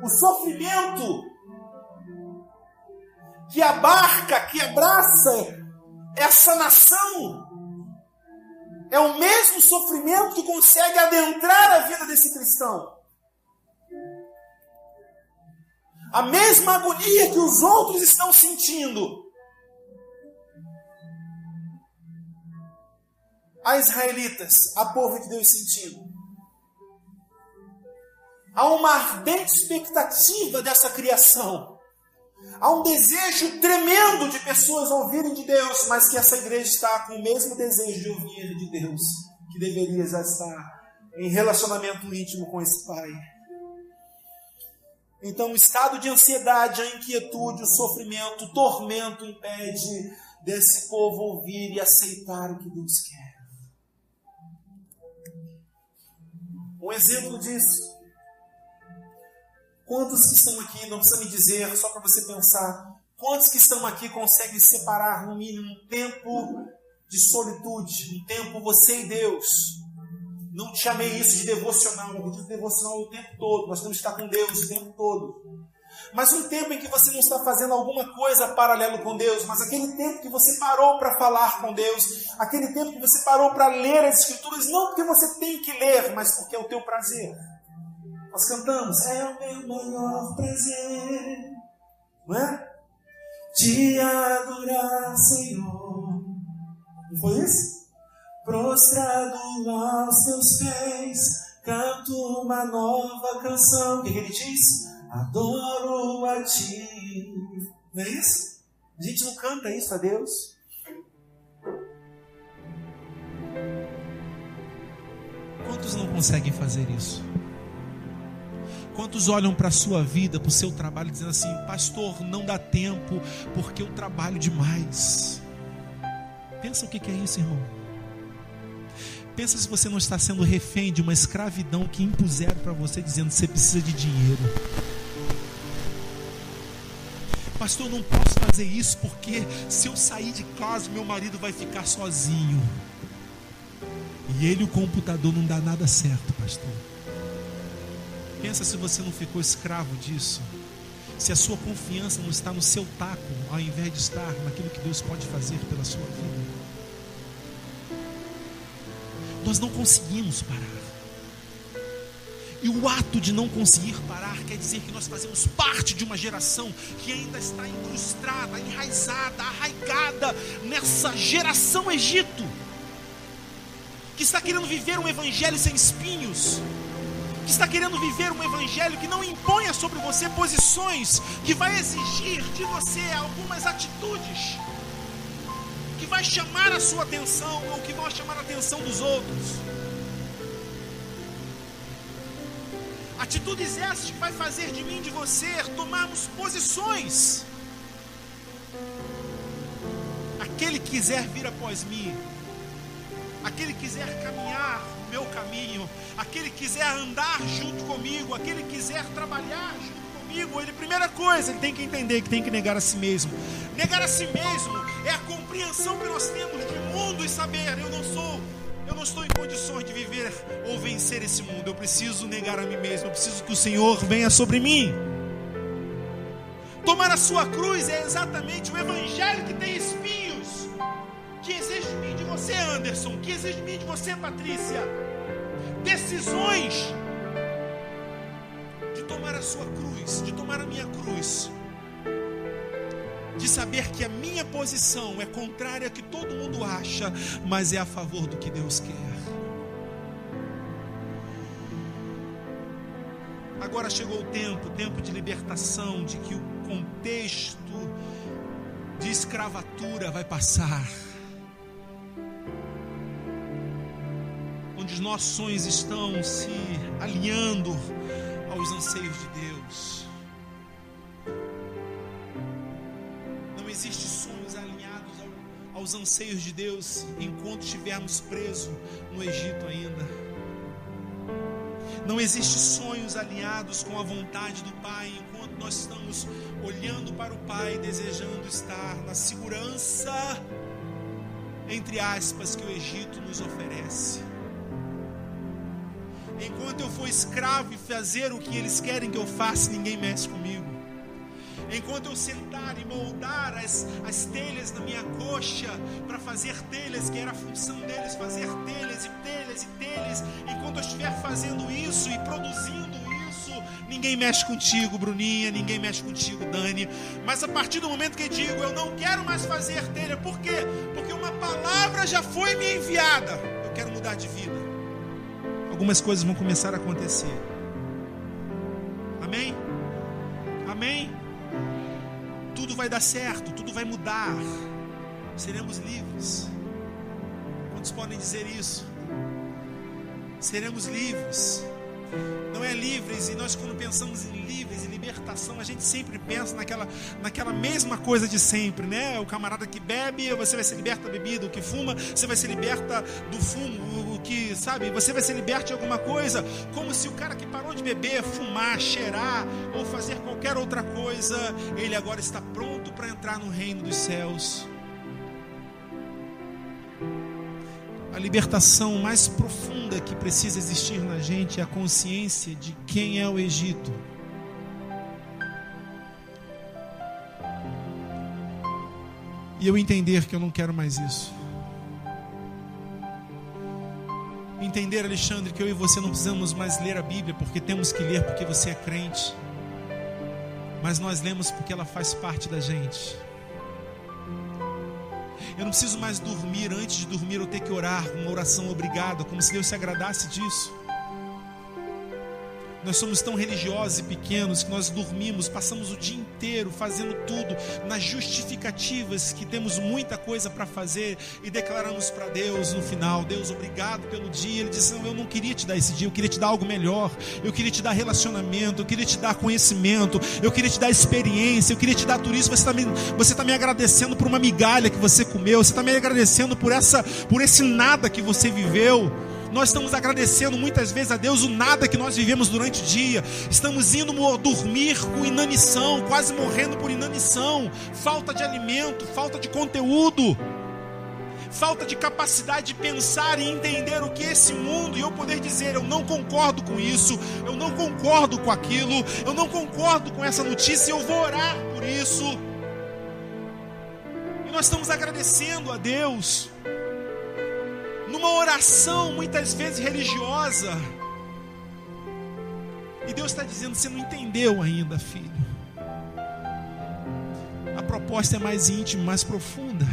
S1: sofrimento que abarca, que abraça essa nação, é o mesmo sofrimento que consegue adentrar a vida desse cristão. A mesma agonia que os outros estão sentindo, a israelitas, a povo de Deus sentindo. Há uma ardente expectativa dessa criação. Há um desejo tremendo de pessoas ouvirem de Deus, mas que essa igreja está com o mesmo desejo de ouvir de Deus, que deveria já estar em relacionamento íntimo com esse Pai. Então, o estado de ansiedade, a inquietude, o sofrimento, o tormento impede desse povo ouvir e aceitar o que Deus quer. Um exemplo disso. Quantos que estão aqui, não precisa me dizer, só para você pensar, quantos que estão aqui conseguem separar no mínimo um tempo de solitude, um tempo você e Deus? Não te chamei isso de devocional, eu digo devocional o tempo todo, nós temos que estar com Deus o tempo todo. Mas um tempo em que você não está fazendo alguma coisa paralelo com Deus, mas aquele tempo que você parou para falar com Deus, aquele tempo que você parou para ler as Escrituras, não porque você tem que ler, mas porque é o teu prazer. Nós cantamos, é o meu maior prazer, não é? Te adorar, Senhor. Não foi isso? Prostrado aos teus pés, canto uma nova canção. O que ele diz? Adoro a ti. Não é isso? A gente não canta isso a Deus. Quantos não conseguem fazer isso? Quantos olham para a sua vida, para o seu trabalho, dizendo assim: pastor, não dá tempo, porque eu trabalho demais. Pensa o que é isso, irmão. Pensa se você não está sendo refém de uma escravidão que impuseram para você, dizendo que você precisa de dinheiro. Pastor, eu não posso fazer isso, porque se eu sair de casa, meu marido vai ficar sozinho. E ele e o computador não dá nada certo, pastor. Pensa se você não ficou escravo disso. Se a sua confiança não está no seu taco, ao invés de estar naquilo que Deus pode fazer pela sua vida. Nós não conseguimos parar. E o ato de não conseguir parar quer dizer que nós fazemos parte de uma geração que ainda está incrustada, enraizada, arraigada nessa geração Egito, que está querendo viver um evangelho sem espinhos, que está querendo viver um evangelho que não imponha sobre você posições, que vai exigir de você algumas atitudes que vai chamar a sua atenção ou que vão chamar a atenção dos outros. Atitudes essas que vai fazer de mim e de você tomarmos posições. Aquele que quiser vir após mim, aquele que quiser caminhar o meu caminho, aquele que quiser andar junto comigo, aquele que quiser trabalhar junto comigo, ele, primeira coisa, ele tem que entender que tem que negar a si mesmo. Negar a si mesmo é a compreensão que nós temos de mundo e saber, eu não estou em condições de viver ou vencer esse mundo, eu preciso negar a mim mesmo, eu preciso que o Senhor venha sobre mim. Tomar a sua cruz é exatamente o evangelho que tem espinhos, que exige de mim e de você, Anderson, que exige de mim e de você, Patrícia, decisões de tomar a sua cruz, de tomar a minha cruz, de saber que a minha posição é contrária ao que todo mundo acha, mas é a favor do que Deus quer. Agora chegou o tempo de libertação, de que o contexto de escravatura vai passar, onde os nossos sonhos estão se alinhando aos anseios de Deus. Não existe sonhos alinhados aos anseios de Deus enquanto estivermos presos no Egito ainda. Não existe sonhos alinhados com a vontade do Pai enquanto nós estamos olhando para o Pai, desejando estar na segurança, entre aspas, que o Egito nos oferece. Enquanto eu for escravo e fazer o que eles querem que eu faça, ninguém mexe comigo. Enquanto eu sentar e moldar as telhas na minha coxa para fazer telhas, que era a função deles fazer telhas e telhas e telhas, enquanto eu estiver fazendo isso e produzindo isso, ninguém mexe contigo, Bruninha, ninguém mexe contigo, Dani. Mas a partir do momento que eu digo, eu não quero mais fazer telha, por quê? Porque uma palavra já foi me enviada, eu quero mudar de vida, algumas coisas vão começar a acontecer. Amém? Amém? Tudo vai dar certo, tudo vai mudar, seremos livres. Quantos podem dizer isso? Seremos livres. Não é livres, e nós quando pensamos em livres, em libertação, a gente sempre pensa naquela mesma coisa de sempre, né? O camarada que bebe, você vai ser liberta da bebida. O que fuma, você vai ser liberta do fumo. O que, sabe, você vai ser liberta de alguma coisa. Como se o cara que parou de beber, fumar, cheirar ou fazer qualquer outra coisa, ele agora está pronto para entrar no reino dos céus. A libertação mais profunda que precisa existir na gente é a consciência de quem é o Egito. E eu entender que eu não quero mais isso. Entender, Alexandre, que eu e você não precisamos mais ler a Bíblia porque temos que ler porque você é crente. Mas nós lemos porque ela faz parte da gente. Eu não preciso mais dormir, antes de dormir eu ter que orar, uma oração obrigada, como se Deus se agradasse disso. Nós somos tão religiosos e pequenos que nós dormimos, passamos o dia inteiro fazendo tudo nas justificativas que temos muita coisa para fazer e declaramos para Deus no final: Deus, obrigado pelo dia. Ele disse: não, eu não queria te dar esse dia, eu queria te dar algo melhor, eu queria te dar relacionamento, eu queria te dar conhecimento, eu queria te dar experiência, eu queria te dar tudo isso. Você está me agradecendo por uma migalha que você comeu, você está me agradecendo por esse nada que você viveu. Nós estamos agradecendo muitas vezes a Deus o nada que nós vivemos durante o dia. Estamos indo dormir com inanição, quase morrendo por inanição, falta de alimento, falta de conteúdo, falta de capacidade de pensar e entender o que é esse mundo, e eu poder dizer: eu não concordo com isso, eu não concordo com aquilo, eu não concordo com essa notícia, eu vou orar por isso. E nós estamos agradecendo a Deus numa oração muitas vezes religiosa, E Deus está dizendo: você não entendeu ainda, filho. A proposta é mais íntima, mais profunda.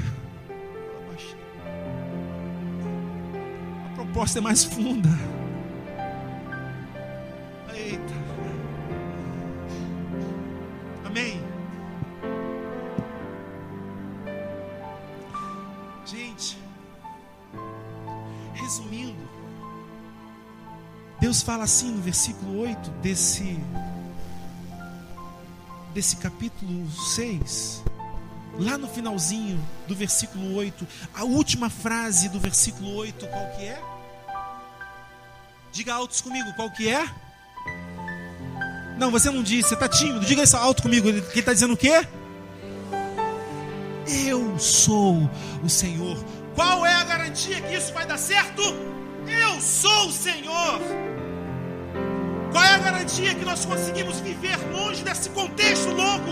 S1: A proposta é mais funda. Eita. Amém. Gente, resumindo, Deus fala assim no versículo 8 desse capítulo 6, lá no finalzinho do versículo 8, a última frase do versículo 8, qual que é? Diga altos comigo, qual que é? Não, você não disse, você está tímido, diga isso alto comigo. Ele está dizendo o quê? Eu sou o Senhor. Qual é a garantia que isso vai dar certo? Eu sou o Senhor. Qual é a garantia que nós conseguimos viver longe desse contexto louco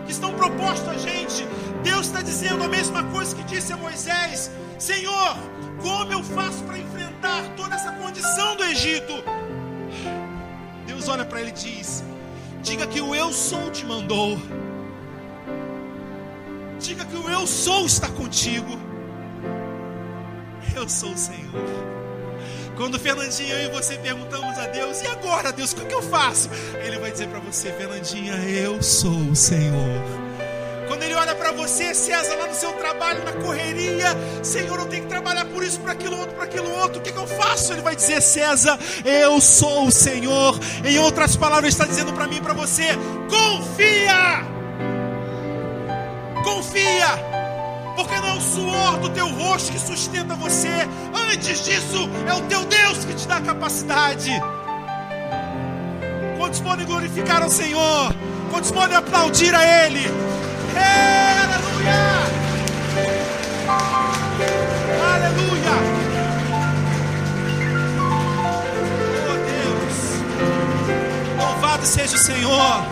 S1: que estão propostos a gente? Deus está dizendo a mesma coisa que disse a Moisés: Senhor, como eu faço para enfrentar toda essa condição do Egito? Deus olha para ele e diz: diga que o eu sou te mandou. Diga que o eu sou está contigo. Eu sou o Senhor. Quando Fernandinha, eu e você perguntamos a Deus: e agora, Deus, o que eu faço? Ele vai dizer para você: Fernandinha, eu sou o Senhor. Quando ele olha para você, César, lá no seu trabalho, na correria: Senhor, eu tenho que trabalhar por isso, por aquilo outro, o que eu faço? Ele vai dizer: César, eu sou o Senhor. Em outras palavras, ele está dizendo para mim e para você: confia! Confia! Porque não é o suor do teu rosto que sustenta você. Antes disso, é o teu Deus que te dá capacidade. Quantos podem glorificar ao Senhor? Quantos podem aplaudir a Ele? Aleluia! Aleluia! Oh Deus! Louvado seja o Senhor!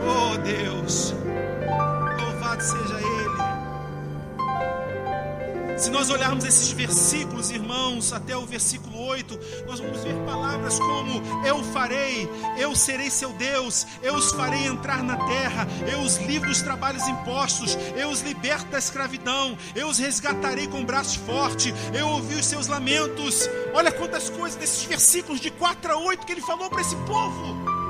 S1: Oh Deus! Seja Ele. Se nós olharmos esses versículos, irmãos, até o versículo 8, nós vamos ver palavras como: eu farei, eu serei seu Deus, eu os farei entrar na terra, eu os livro dos trabalhos impostos, eu os liberto da escravidão, eu os resgatarei com braço forte, eu ouvi os seus lamentos. Olha quantas coisas desses versículos de 4 a 8 que ele falou para esse povo.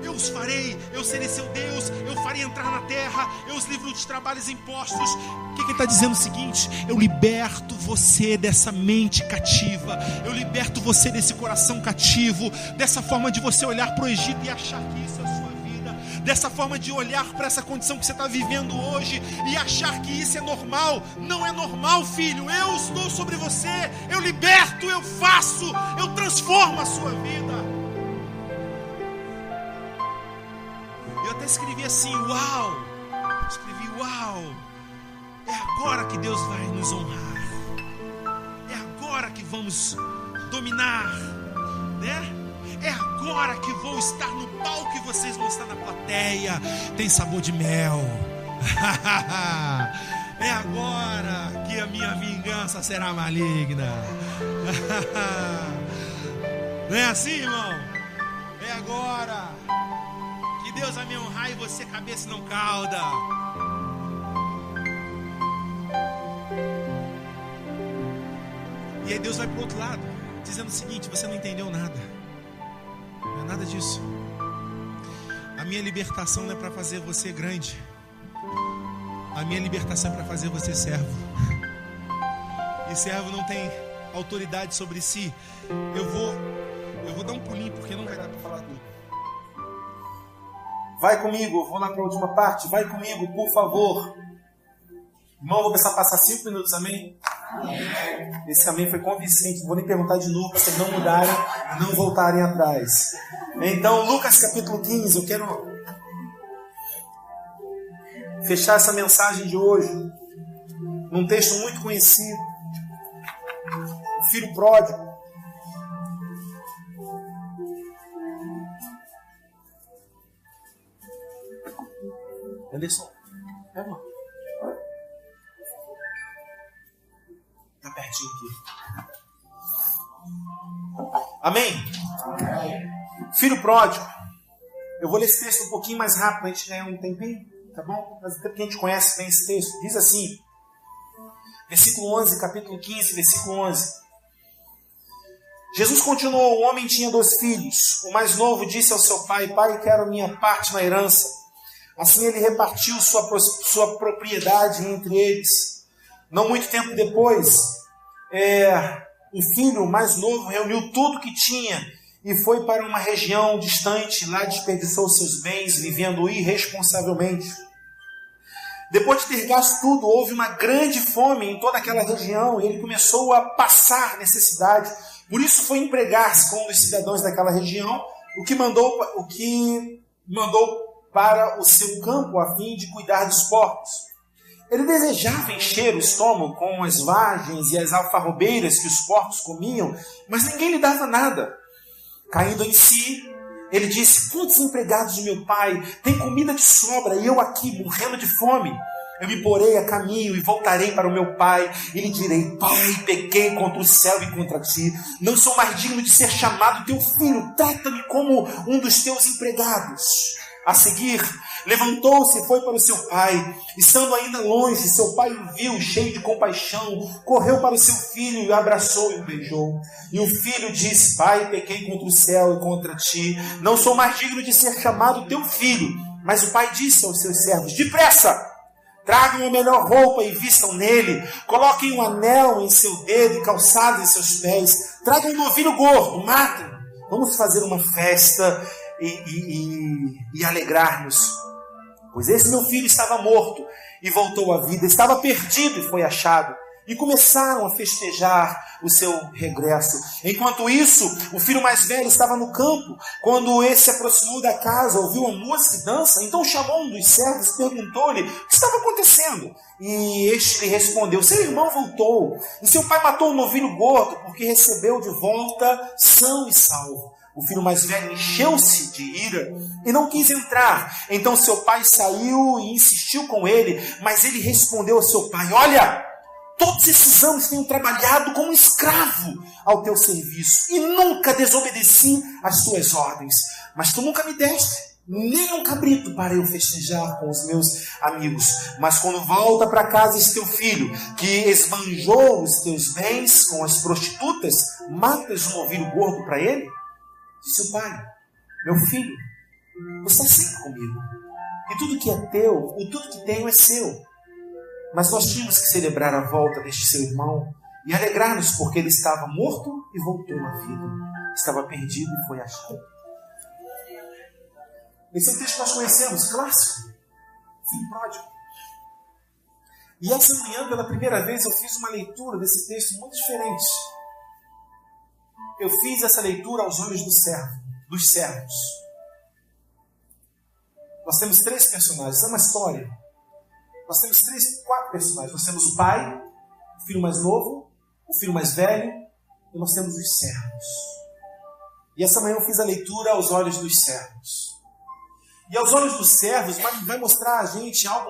S1: Eu os farei, eu serei seu Deus, eu farei entrar na terra, eu os livro dos trabalhos impostos. O que ele está dizendo? O seguinte: eu liberto você dessa mente cativa, eu liberto você desse coração cativo, dessa forma de você olhar para o Egito e achar que isso é a sua vida, dessa forma de olhar para essa condição que você está vivendo hoje e achar que isso é normal. Não é normal, filho. Eu estou sobre você, eu liberto, eu faço, eu transformo a sua vida. Eu até escrevi assim: uau! Escrevi: uau! É agora que Deus vai nos honrar. É agora que vamos dominar, né? É agora que vou estar no palco e vocês vão estar na plateia. Tem sabor de mel. É agora que a minha vingança será maligna. Não é assim, irmão? É agora que Deus vai me honrar e você cabeça não cauda. E aí Deus vai para o outro lado, dizendo o seguinte: você não entendeu nada. Não é nada disso. A minha libertação não é para fazer você grande. A minha libertação é para fazer você servo. E servo não tem autoridade sobre si. Eu vou dar um pulinho porque não vai dar para falar tudo. Vai comigo, vou lá para a última parte. Vai comigo, por favor. Irmão, vou começar a passar 5 minutos, amém? Esse amém foi convincente. Não vou nem perguntar de novo para vocês não mudarem e não voltarem atrás. Então, Lucas capítulo 15, eu quero fechar essa mensagem de hoje num texto muito conhecido. O filho pródigo. Anderson, pega uma. Tá pertinho aqui. Amém? Filho pródigo. Eu vou ler esse texto um pouquinho mais rápido, a gente ganhar um tempinho, tá bom? Mas até porque a gente conhece bem esse texto. Diz assim, versículo 11, capítulo 15, versículo 11. Jesus continuou, o homem tinha 2 filhos. O mais novo disse ao seu pai, pai, quero minha parte na herança. Assim ele repartiu sua propriedade entre eles. Não muito tempo depois, o filho mais novo reuniu tudo que tinha e foi para uma região distante. Lá desperdiçou seus bens, vivendo irresponsavelmente. Depois de ter gasto tudo, houve uma grande fome em toda aquela região e ele começou a passar necessidade. Por isso foi empregar-se com um dos cidadãos daquela região, o que mandou para o seu campo a fim de cuidar dos porcos. Ele desejava encher o estômago com as vagens e as alfarrobeiras que os porcos comiam, mas ninguém lhe dava nada. Caindo em si, ele disse, quantos empregados de meu pai têm comida de sobra e eu aqui morrendo de fome? Eu me porei a caminho e voltarei para o meu pai e lhe direi, pai, pequei contra o céu e contra ti. Não sou mais digno de ser chamado teu filho, trata-me como um dos teus empregados. A seguir, levantou-se e foi para o seu pai. Estando ainda longe, seu pai o viu, cheio de compaixão, correu para o seu filho e o abraçou e o beijou. E o filho disse, pai, pequei contra o céu e contra ti. Não sou mais digno de ser chamado teu filho. Mas o pai disse aos seus servos, depressa, tragam a melhor roupa e vistam nele. Coloquem um anel em seu dedo e calçados em seus pés. Tragam um novilho gordo, matem. Vamos fazer uma festa e alegrar-nos. Pois esse meu filho estava morto e voltou à vida. Estava perdido e foi achado. E começaram a festejar o seu regresso. Enquanto isso, o filho mais velho estava no campo. Quando esse se aproximou da casa, ouviu a música e dança. Então chamou um dos servos e perguntou-lhe o que estava acontecendo. E este lhe respondeu, seu irmão voltou. E seu pai matou um novilho gordo, porque recebeu de volta são e salvo. O filho mais velho encheu-se de ira e não quis entrar. Então seu pai saiu e insistiu com ele. Mas ele respondeu ao seu pai, olha, todos esses anos tenho trabalhado como um escravo ao teu serviço e nunca desobedeci às tuas ordens. Mas tu nunca me deste nem um cabrito para eu festejar com os meus amigos. Mas quando volta para casa esse teu filho, que esbanjou os teus bens com as prostitutas, matas um novilho gordo para ele? Disse o pai, meu filho, você está sempre comigo. E tudo que é teu, e tudo que tenho é seu. Mas nós tínhamos que celebrar a volta deste seu irmão e alegrar-nos porque ele estava morto e voltou à vida. Estava perdido e foi achado. Esse é um texto que nós conhecemos, clássico. Filho pródigo. E essa manhã, pela primeira vez, eu fiz uma leitura desse texto muito diferente. Eu fiz essa leitura aos olhos dos servos. Nós temos 3 personagens, é uma história. Nós temos 4 personagens. Nós temos o pai, o filho mais novo, o filho mais velho, e nós temos os servos. E essa manhã eu fiz a leitura aos olhos dos servos. E aos olhos dos servos vai mostrar a gente algo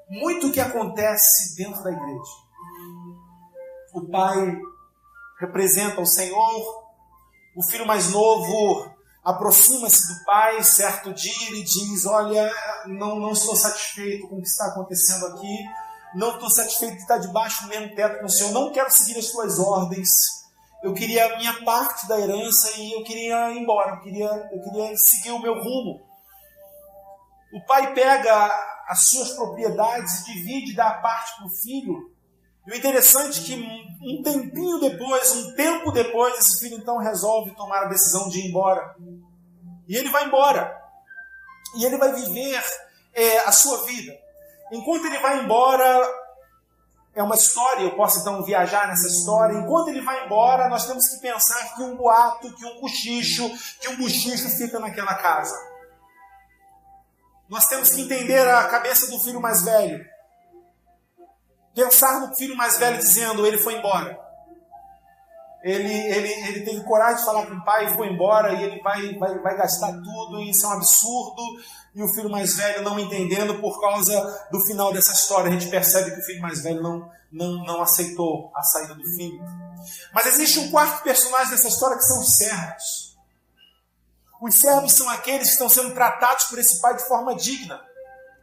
S1: muito que acontece dentro da igreja. O pai representa o Senhor, o filho mais novo aproxima-se do pai, certo dia ele diz, olha, não estou satisfeito com o que está acontecendo aqui, não estou satisfeito de estar debaixo do mesmo teto com o Senhor, não quero seguir as tuas ordens, eu queria a minha parte da herança e eu queria ir embora, eu queria seguir o meu rumo. O pai pega as suas propriedades e divide, dá a parte para o filho. E o interessante é que um tempo depois, esse filho então resolve tomar a decisão de ir embora. E ele vai embora. E ele vai viver a sua vida. Enquanto ele vai embora, é uma história, eu posso então viajar nessa história. Enquanto ele vai embora, nós temos que pensar que um boato, que um bochicho fica naquela casa. Nós temos que entender a cabeça do filho mais velho. Pensar no filho mais velho dizendo, ele foi embora. Ele teve coragem de falar com o pai e foi embora, e ele vai gastar tudo, e isso é um absurdo. E o filho mais velho não entendendo por causa do final dessa história. A gente percebe que o filho mais velho não aceitou a saída do filho. Mas existe um quarto personagem dessa história que são os servos. Os servos são aqueles que estão sendo tratados por esse pai de forma digna.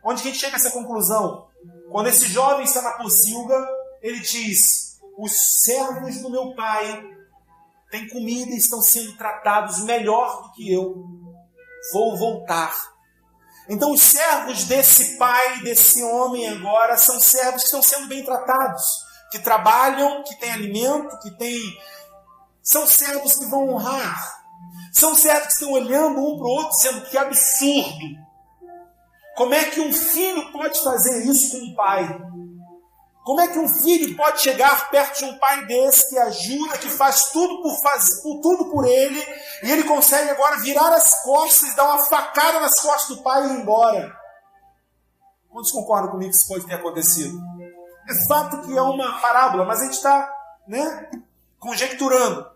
S1: Onde que a gente chega a essa conclusão? Quando esse jovem está na pocilga, ele diz: os servos do meu pai têm comida e estão sendo tratados melhor do que eu. Vou voltar. Então os servos desse pai, desse homem agora, são servos que estão sendo bem tratados, que trabalham, que têm alimento, são servos que vão honrar. São servos que estão olhando um para o outro, dizendo: que absurdo! Como é que um filho pode fazer isso com um pai? Como é que um filho pode chegar perto de um pai desse, que ajuda, que faz tudo tudo por ele, e ele consegue agora virar as costas e dar uma facada nas costas do pai e ir embora? Quantos concordam comigo que isso pode ter acontecido? É fato que é uma parábola, mas a gente está, conjecturando.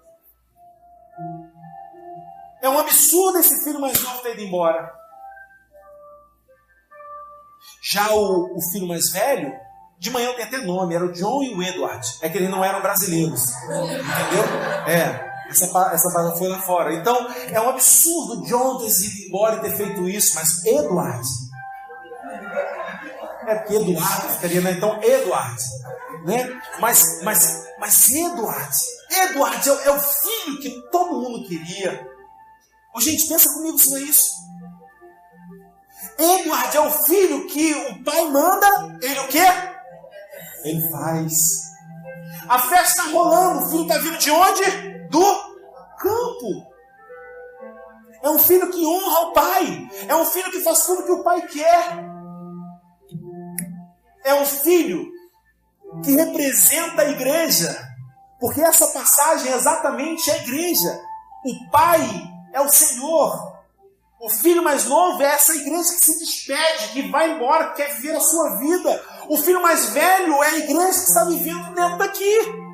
S1: É um absurdo esse filho mais novo ter ido embora. Já o filho mais velho, de manhã tem até nome, era o John e o Edward. É que eles não eram brasileiros. Entendeu? Essa palavra foi lá fora. Então, é um absurdo John ter ido embora e ter feito isso, mas Edward. Porque Eduardo ficaria, né? Então, Edward. Né? Mas Edward é o filho que todo mundo queria. Ô, gente, pensa comigo se não é isso. Edward é o filho que o pai manda, ele o quê? Ele faz. A festa está rolando, o filho está vindo de onde? Do campo. É um filho que honra o pai. É um filho que faz tudo que o pai quer. É um filho que representa a igreja. Porque essa passagem é exatamente a igreja. O pai é o Senhor. O filho mais novo é essa igreja que se despede, que vai embora, que quer viver a sua vida. O filho mais velho é a igreja que está vivendo dentro daqui.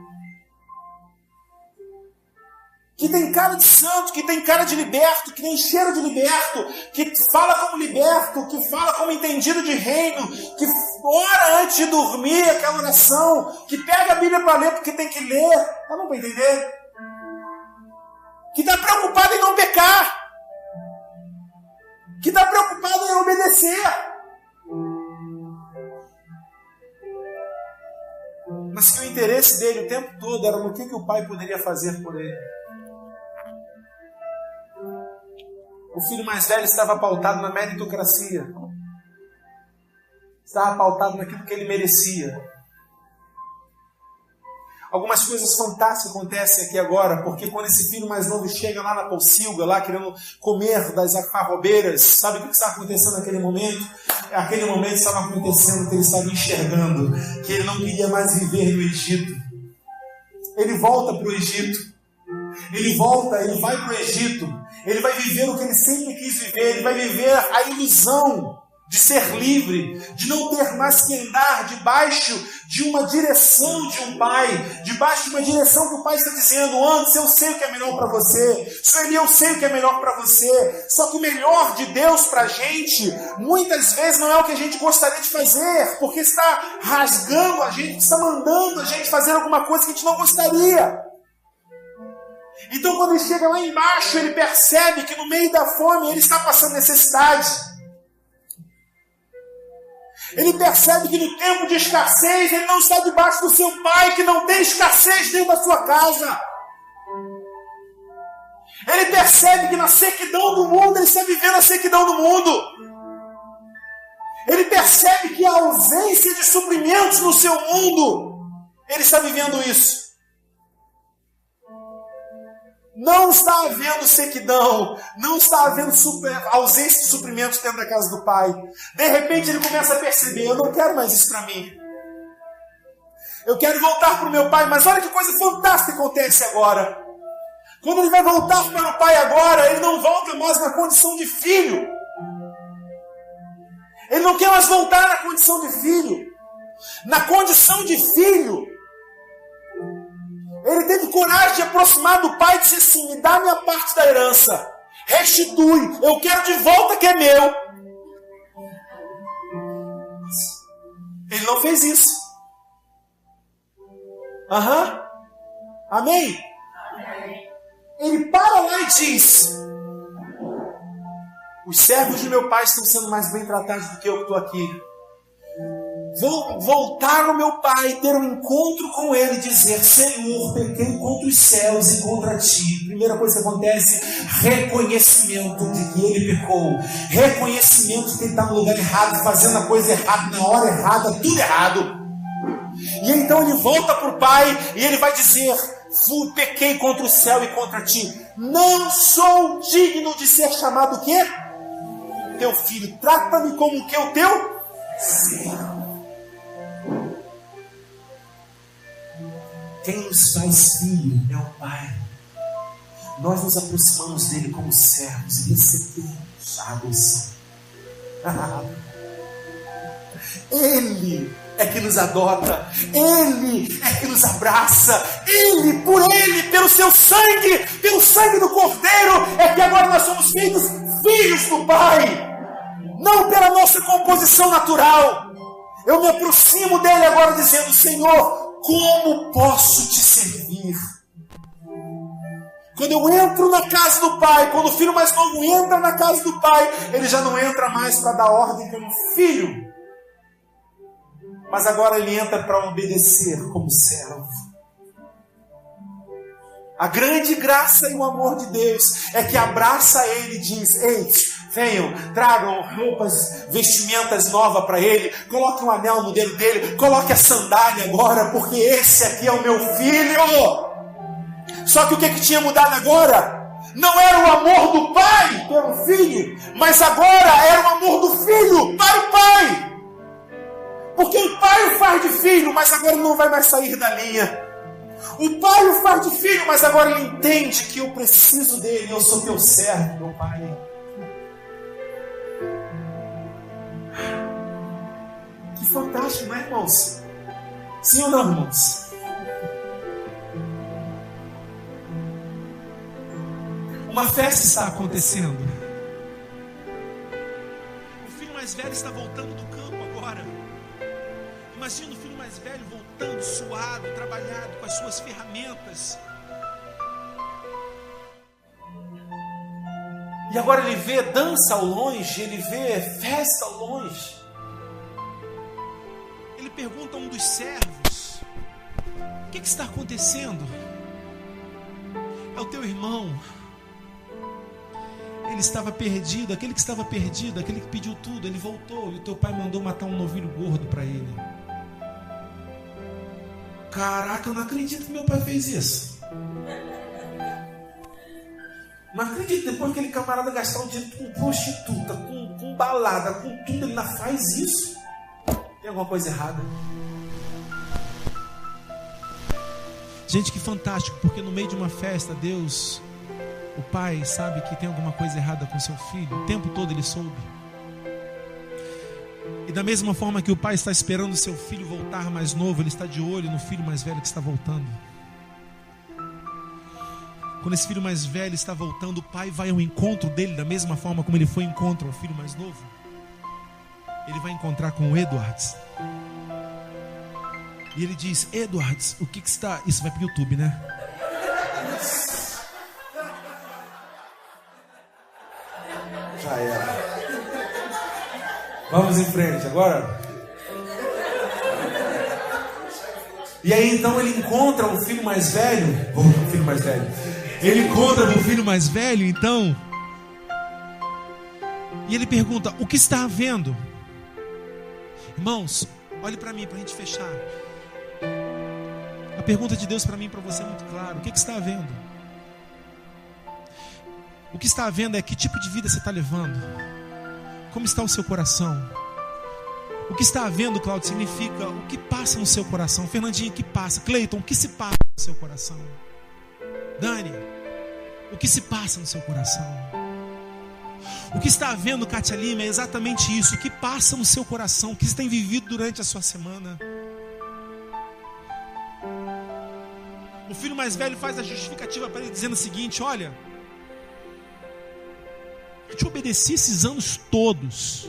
S1: Que tem cara de santo, que tem cara de liberto, que tem cheiro de liberto, que fala como liberto, que fala como entendido de reino, que ora antes de dormir aquela oração, que pega a Bíblia para ler porque tem que ler. Tá bom para entender? Que está preocupado em não pecar. Que está preocupado em obedecer. Mas que o interesse dele o tempo todo era no que o pai poderia fazer por ele. O filho mais velho estava pautado na meritocracia. Estava pautado naquilo que ele merecia. Algumas coisas fantásticas acontecem aqui agora, porque quando esse filho mais novo chega lá na pocilga, lá querendo comer das alfarrobeiras, sabe o que estava acontecendo naquele momento? Naquele momento estava acontecendo que ele estava enxergando que ele não queria mais viver no Egito. Ele volta para o Egito. Ele vai para o Egito. Ele vai viver o que ele sempre quis viver. Ele vai viver a ilusão de ser livre, de não ter mais que andar debaixo de uma direção de um pai, debaixo de uma direção que o pai está dizendo: antes eu sei o que é melhor para você, Sueli, eu sei o que é melhor para você. Só que o melhor de Deus para a gente, muitas vezes não é o que a gente gostaria de fazer, porque está rasgando a gente, está mandando a gente fazer alguma coisa que a gente não gostaria. Então quando ele chega lá embaixo, ele percebe que no meio da fome ele está passando necessidade. Ele percebe que no tempo de escassez ele não está debaixo do seu pai, que não tem escassez dentro da sua casa. Ele percebe que na sequidão do mundo ele está vivendo a sequidão do mundo. Ele percebe que a ausência de suprimentos no seu mundo, ele está vivendo isso. Não está havendo sequidão, não está havendo ausência de suprimentos dentro da casa do pai. De repente ele começa a perceber: eu não quero mais isso para mim. Eu quero voltar para o meu pai. Mas olha que coisa fantástica que acontece agora. Quando ele vai voltar para o pai agora, ele não volta mais na condição de filho. Ele não quer mais voltar na condição de filho. Na condição de filho, ele teve coragem de aproximar do pai e dizer assim: me dá a minha parte da herança, restitui, eu quero de volta que é meu. Ele não fez isso.
S2: Amém? Ele para lá e diz: os servos de meu pai estão sendo mais bem tratados do que eu que estou aqui. Vou voltar ao meu pai, ter um encontro com ele e dizer: Senhor, pequei contra os céus e contra ti. Primeira coisa que acontece: reconhecimento de que ele pecou, reconhecimento de que ele está no lugar errado, fazendo a coisa errada, na hora errada, tudo errado. E então ele volta para o pai e ele vai dizer: pequei contra o céu e contra ti, não sou digno de ser chamado o quê? Teu filho. Trata-me como o que? O teu servo. Quem nos faz filho é o Pai. Nós nos aproximamos dele como servos e recebemos a adoção. Ele é que nos adota, Ele é que nos abraça, Ele, pelo seu sangue, pelo sangue do Cordeiro, é que agora nós somos feitos filhos do Pai, não pela nossa composição natural. Eu me aproximo dele agora dizendo: Senhor, como posso te servir? Quando eu entro na casa do Pai, quando o filho mais novo entra na casa do Pai, ele já não entra mais para dar ordem como filho, mas agora ele entra para obedecer como servo. A grande graça e o amor de Deus é que abraça ele e diz: ei, venham, tragam roupas, vestimentas novas para ele, coloque um anel no dedo dele, coloque a sandália agora, porque esse aqui é o meu filho. Só que o que tinha mudado agora? Não era o amor do pai pelo filho, mas agora era o amor do filho para o pai. Porque o pai o faz de filho, mas agora ele não vai mais sair da linha. O pai o faz de filho, mas agora ele entende que eu preciso dele, eu sou teu servo, meu pai. Que fantástico, não é, irmãos? Sim ou não, irmãos?
S1: Uma festa está acontecendo. O filho mais velho está voltando do campo agora. Imagina o filho mais velho voltando, suado, trabalhado, com as suas ferramentas.
S2: E agora ele vê dança ao longe, ele vê festa ao longe.
S1: Ele pergunta a um dos servos: o que está acontecendo? É o teu irmão. Ele estava perdido, aquele que estava perdido, aquele que pediu tudo, ele voltou e o teu pai mandou matar um novilho gordo para ele. Caraca, eu não acredito que meu pai fez isso.
S2: Não acredito, depois que aquele camarada gastar um dinheiro com prostituta, com balada, com tudo, ele ainda faz isso. Tem alguma coisa errada?
S1: Gente, que fantástico, porque no meio de uma festa, Deus, o pai, sabe que tem alguma coisa errada com seu filho. O tempo todo ele soube. E da mesma forma que o pai está esperando o seu filho voltar mais novo, ele está de olho no filho mais velho que está voltando. Quando esse filho mais velho está voltando, o pai vai ao encontro dele da mesma forma como ele foi ao encontro ao filho mais novo. Ele vai encontrar com o Edwards. E ele diz: Edwards, o que está... Isso vai para o YouTube, né?
S2: Já era. Vamos em frente agora. E aí então ele encontra o filho mais velho. O filho mais velho.
S1: Ele encontra o filho mais velho, então. E ele pergunta: o que está havendo? Irmãos, olhe para mim, para a gente fechar. A pergunta de Deus para mim e para você é muito clara: o que está havendo? O que está havendo é que tipo de vida você está levando. Como está o seu coração? O que está havendo, Cláudio, significa o que passa no seu coração. Fernandinho, o que passa? Cleiton, o que se passa no seu coração? Dani, o que se passa no seu coração? O que está havendo, Kátia Lima, é exatamente isso. O que passa no seu coração, o que você tem vivido durante a sua semana. O filho mais velho faz a justificativa para ele, dizendo o seguinte: olha, eu te obedeci esses anos todos.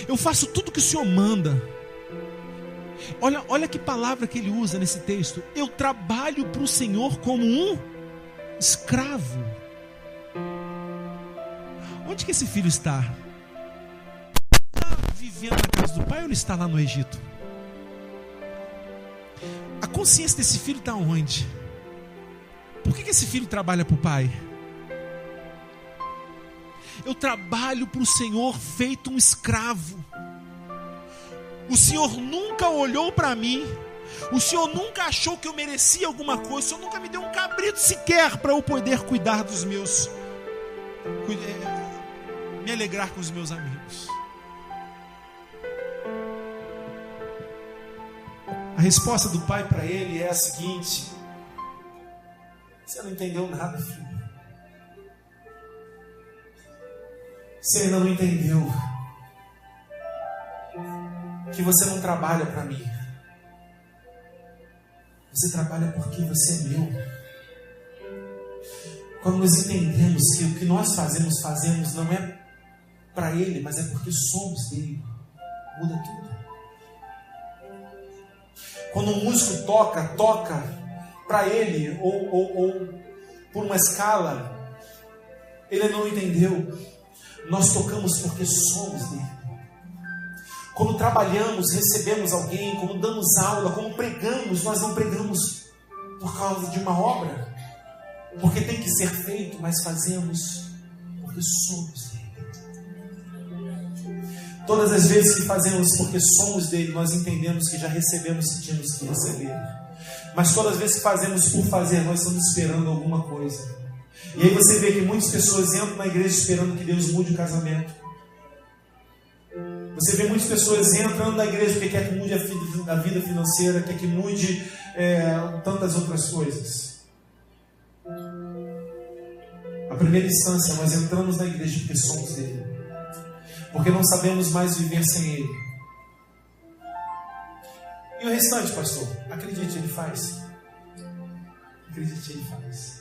S1: Eu faço tudo que o Senhor manda. Olha que palavra que ele usa nesse texto. Eu trabalho para o Senhor como um escravo. Onde que esse filho está? Está vivendo na casa do pai ou ele está lá no Egito? A consciência desse filho está onde? Por que esse filho trabalha para o pai? Eu trabalho para o Senhor feito um escravo. O Senhor nunca olhou para mim. O Senhor nunca achou que eu merecia alguma coisa. O Senhor nunca me deu um cabrito sequer para eu poder cuidar dos meus, me alegrar com os meus amigos. A resposta do pai para ele é a seguinte: você não entendeu nada, filho. Você ainda não entendeu que você não trabalha para mim. Você trabalha porque você é meu. Quando nós entendemos que o que nós fazemos não é para Ele, mas é porque somos dele, muda tudo. Quando um músico toca para Ele ou por uma escala, ele não entendeu. Nós tocamos porque somos dele. Quando trabalhamos, recebemos alguém, como damos aula, como pregamos, nós não pregamos por causa de uma obra, porque tem que ser feito, mas fazemos porque somos dele. Todas as vezes que fazemos porque somos dele, nós entendemos que já recebemos e tínhamos que receber. Mas todas as vezes que fazemos por fazer, nós estamos esperando alguma coisa. E aí você vê que muitas pessoas entram na igreja esperando que Deus mude o casamento. Você vê muitas pessoas entrando na igreja porque quer que mude a vida financeira, quer que mude tantas outras coisas. A primeira instância, nós entramos na igreja porque somos dele, porque não sabemos mais viver sem ele. E o restante, pastor? Acredite, ele faz. Acredite, ele faz.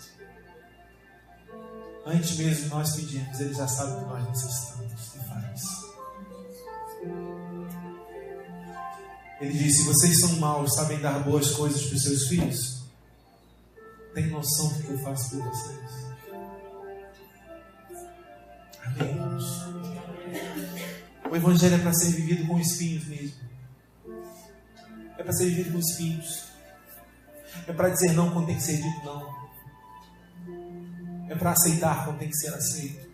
S1: Antes mesmo de nós pedirmos, ele já sabe o que nós necessitamos e faz. Ele diz: se vocês são maus, sabem dar boas coisas para os seus filhos, tem noção do que eu faço por vocês. Amém, irmãos? O evangelho é para ser vivido com espinhos mesmo. É para ser vivido com espinhos. É para dizer não quando tem que ser dito não. É para aceitar quando tem que ser aceito.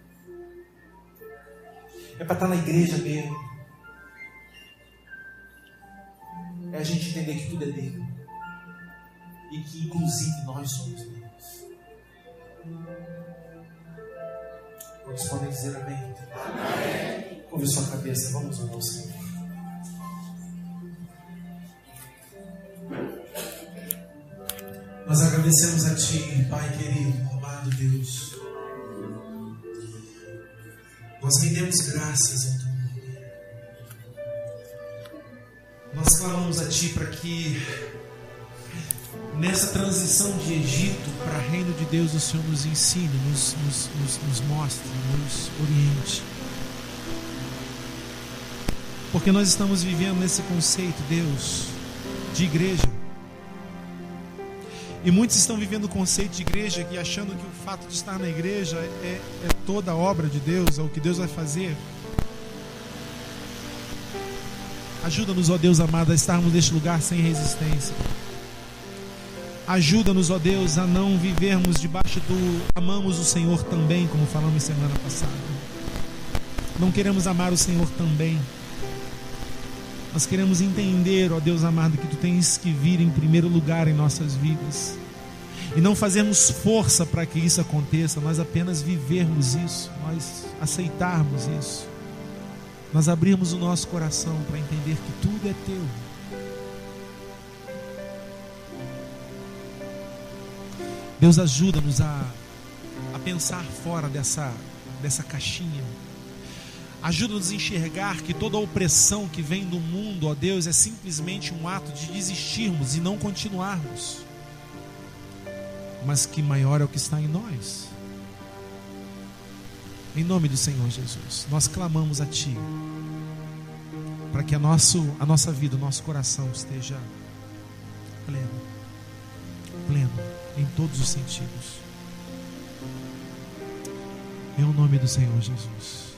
S1: É para estar na igreja mesmo. É a gente entender que tudo é dele. E que inclusive nós somos deles. Quantos podem dizer amém? Amém. Curve sua cabeça, vamos orar ao Senhor. Nós agradecemos a Ti, Pai querido, amado Deus. Nós rendemos graças ao Teu nome. Nós clamamos a Ti para que nessa transição de Egito para o reino de Deus o Senhor nos ensine, nos mostre, nos oriente. Porque nós estamos vivendo nesse conceito, Deus, de igreja. E muitos estão vivendo o conceito de igreja aqui, achando que o fato de estar na igreja é toda a obra de Deus, é o que Deus vai fazer. Ajuda-nos, ó Deus amado, a estarmos neste lugar sem resistência. Ajuda-nos, ó Deus, a não vivermos debaixo do amamos o Senhor também, como falamos semana passada. Não queremos amar o Senhor também. Nós queremos entender, ó Deus amado, que Tu tens que vir em primeiro lugar em nossas vidas. E não fazermos força para que isso aconteça, nós apenas vivermos isso, nós aceitarmos isso. Nós abrirmos o nosso coração para entender que tudo é Teu. Deus, ajuda-nos a pensar fora dessa caixinha. Ajuda-nos a enxergar que toda a opressão que vem do mundo, ó Deus, é simplesmente um ato de desistirmos e não continuarmos. Mas que maior é o que está em nós. Em nome do Senhor Jesus, nós clamamos a Ti. para que a nossa vida, o nosso coração esteja pleno em todos os sentidos. Em nome do Senhor Jesus.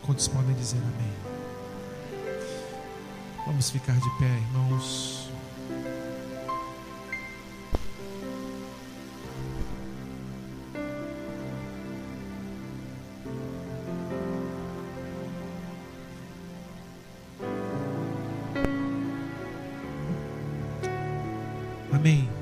S1: Quantos podem dizer amém? Vamos ficar de pé, irmãos. Amém.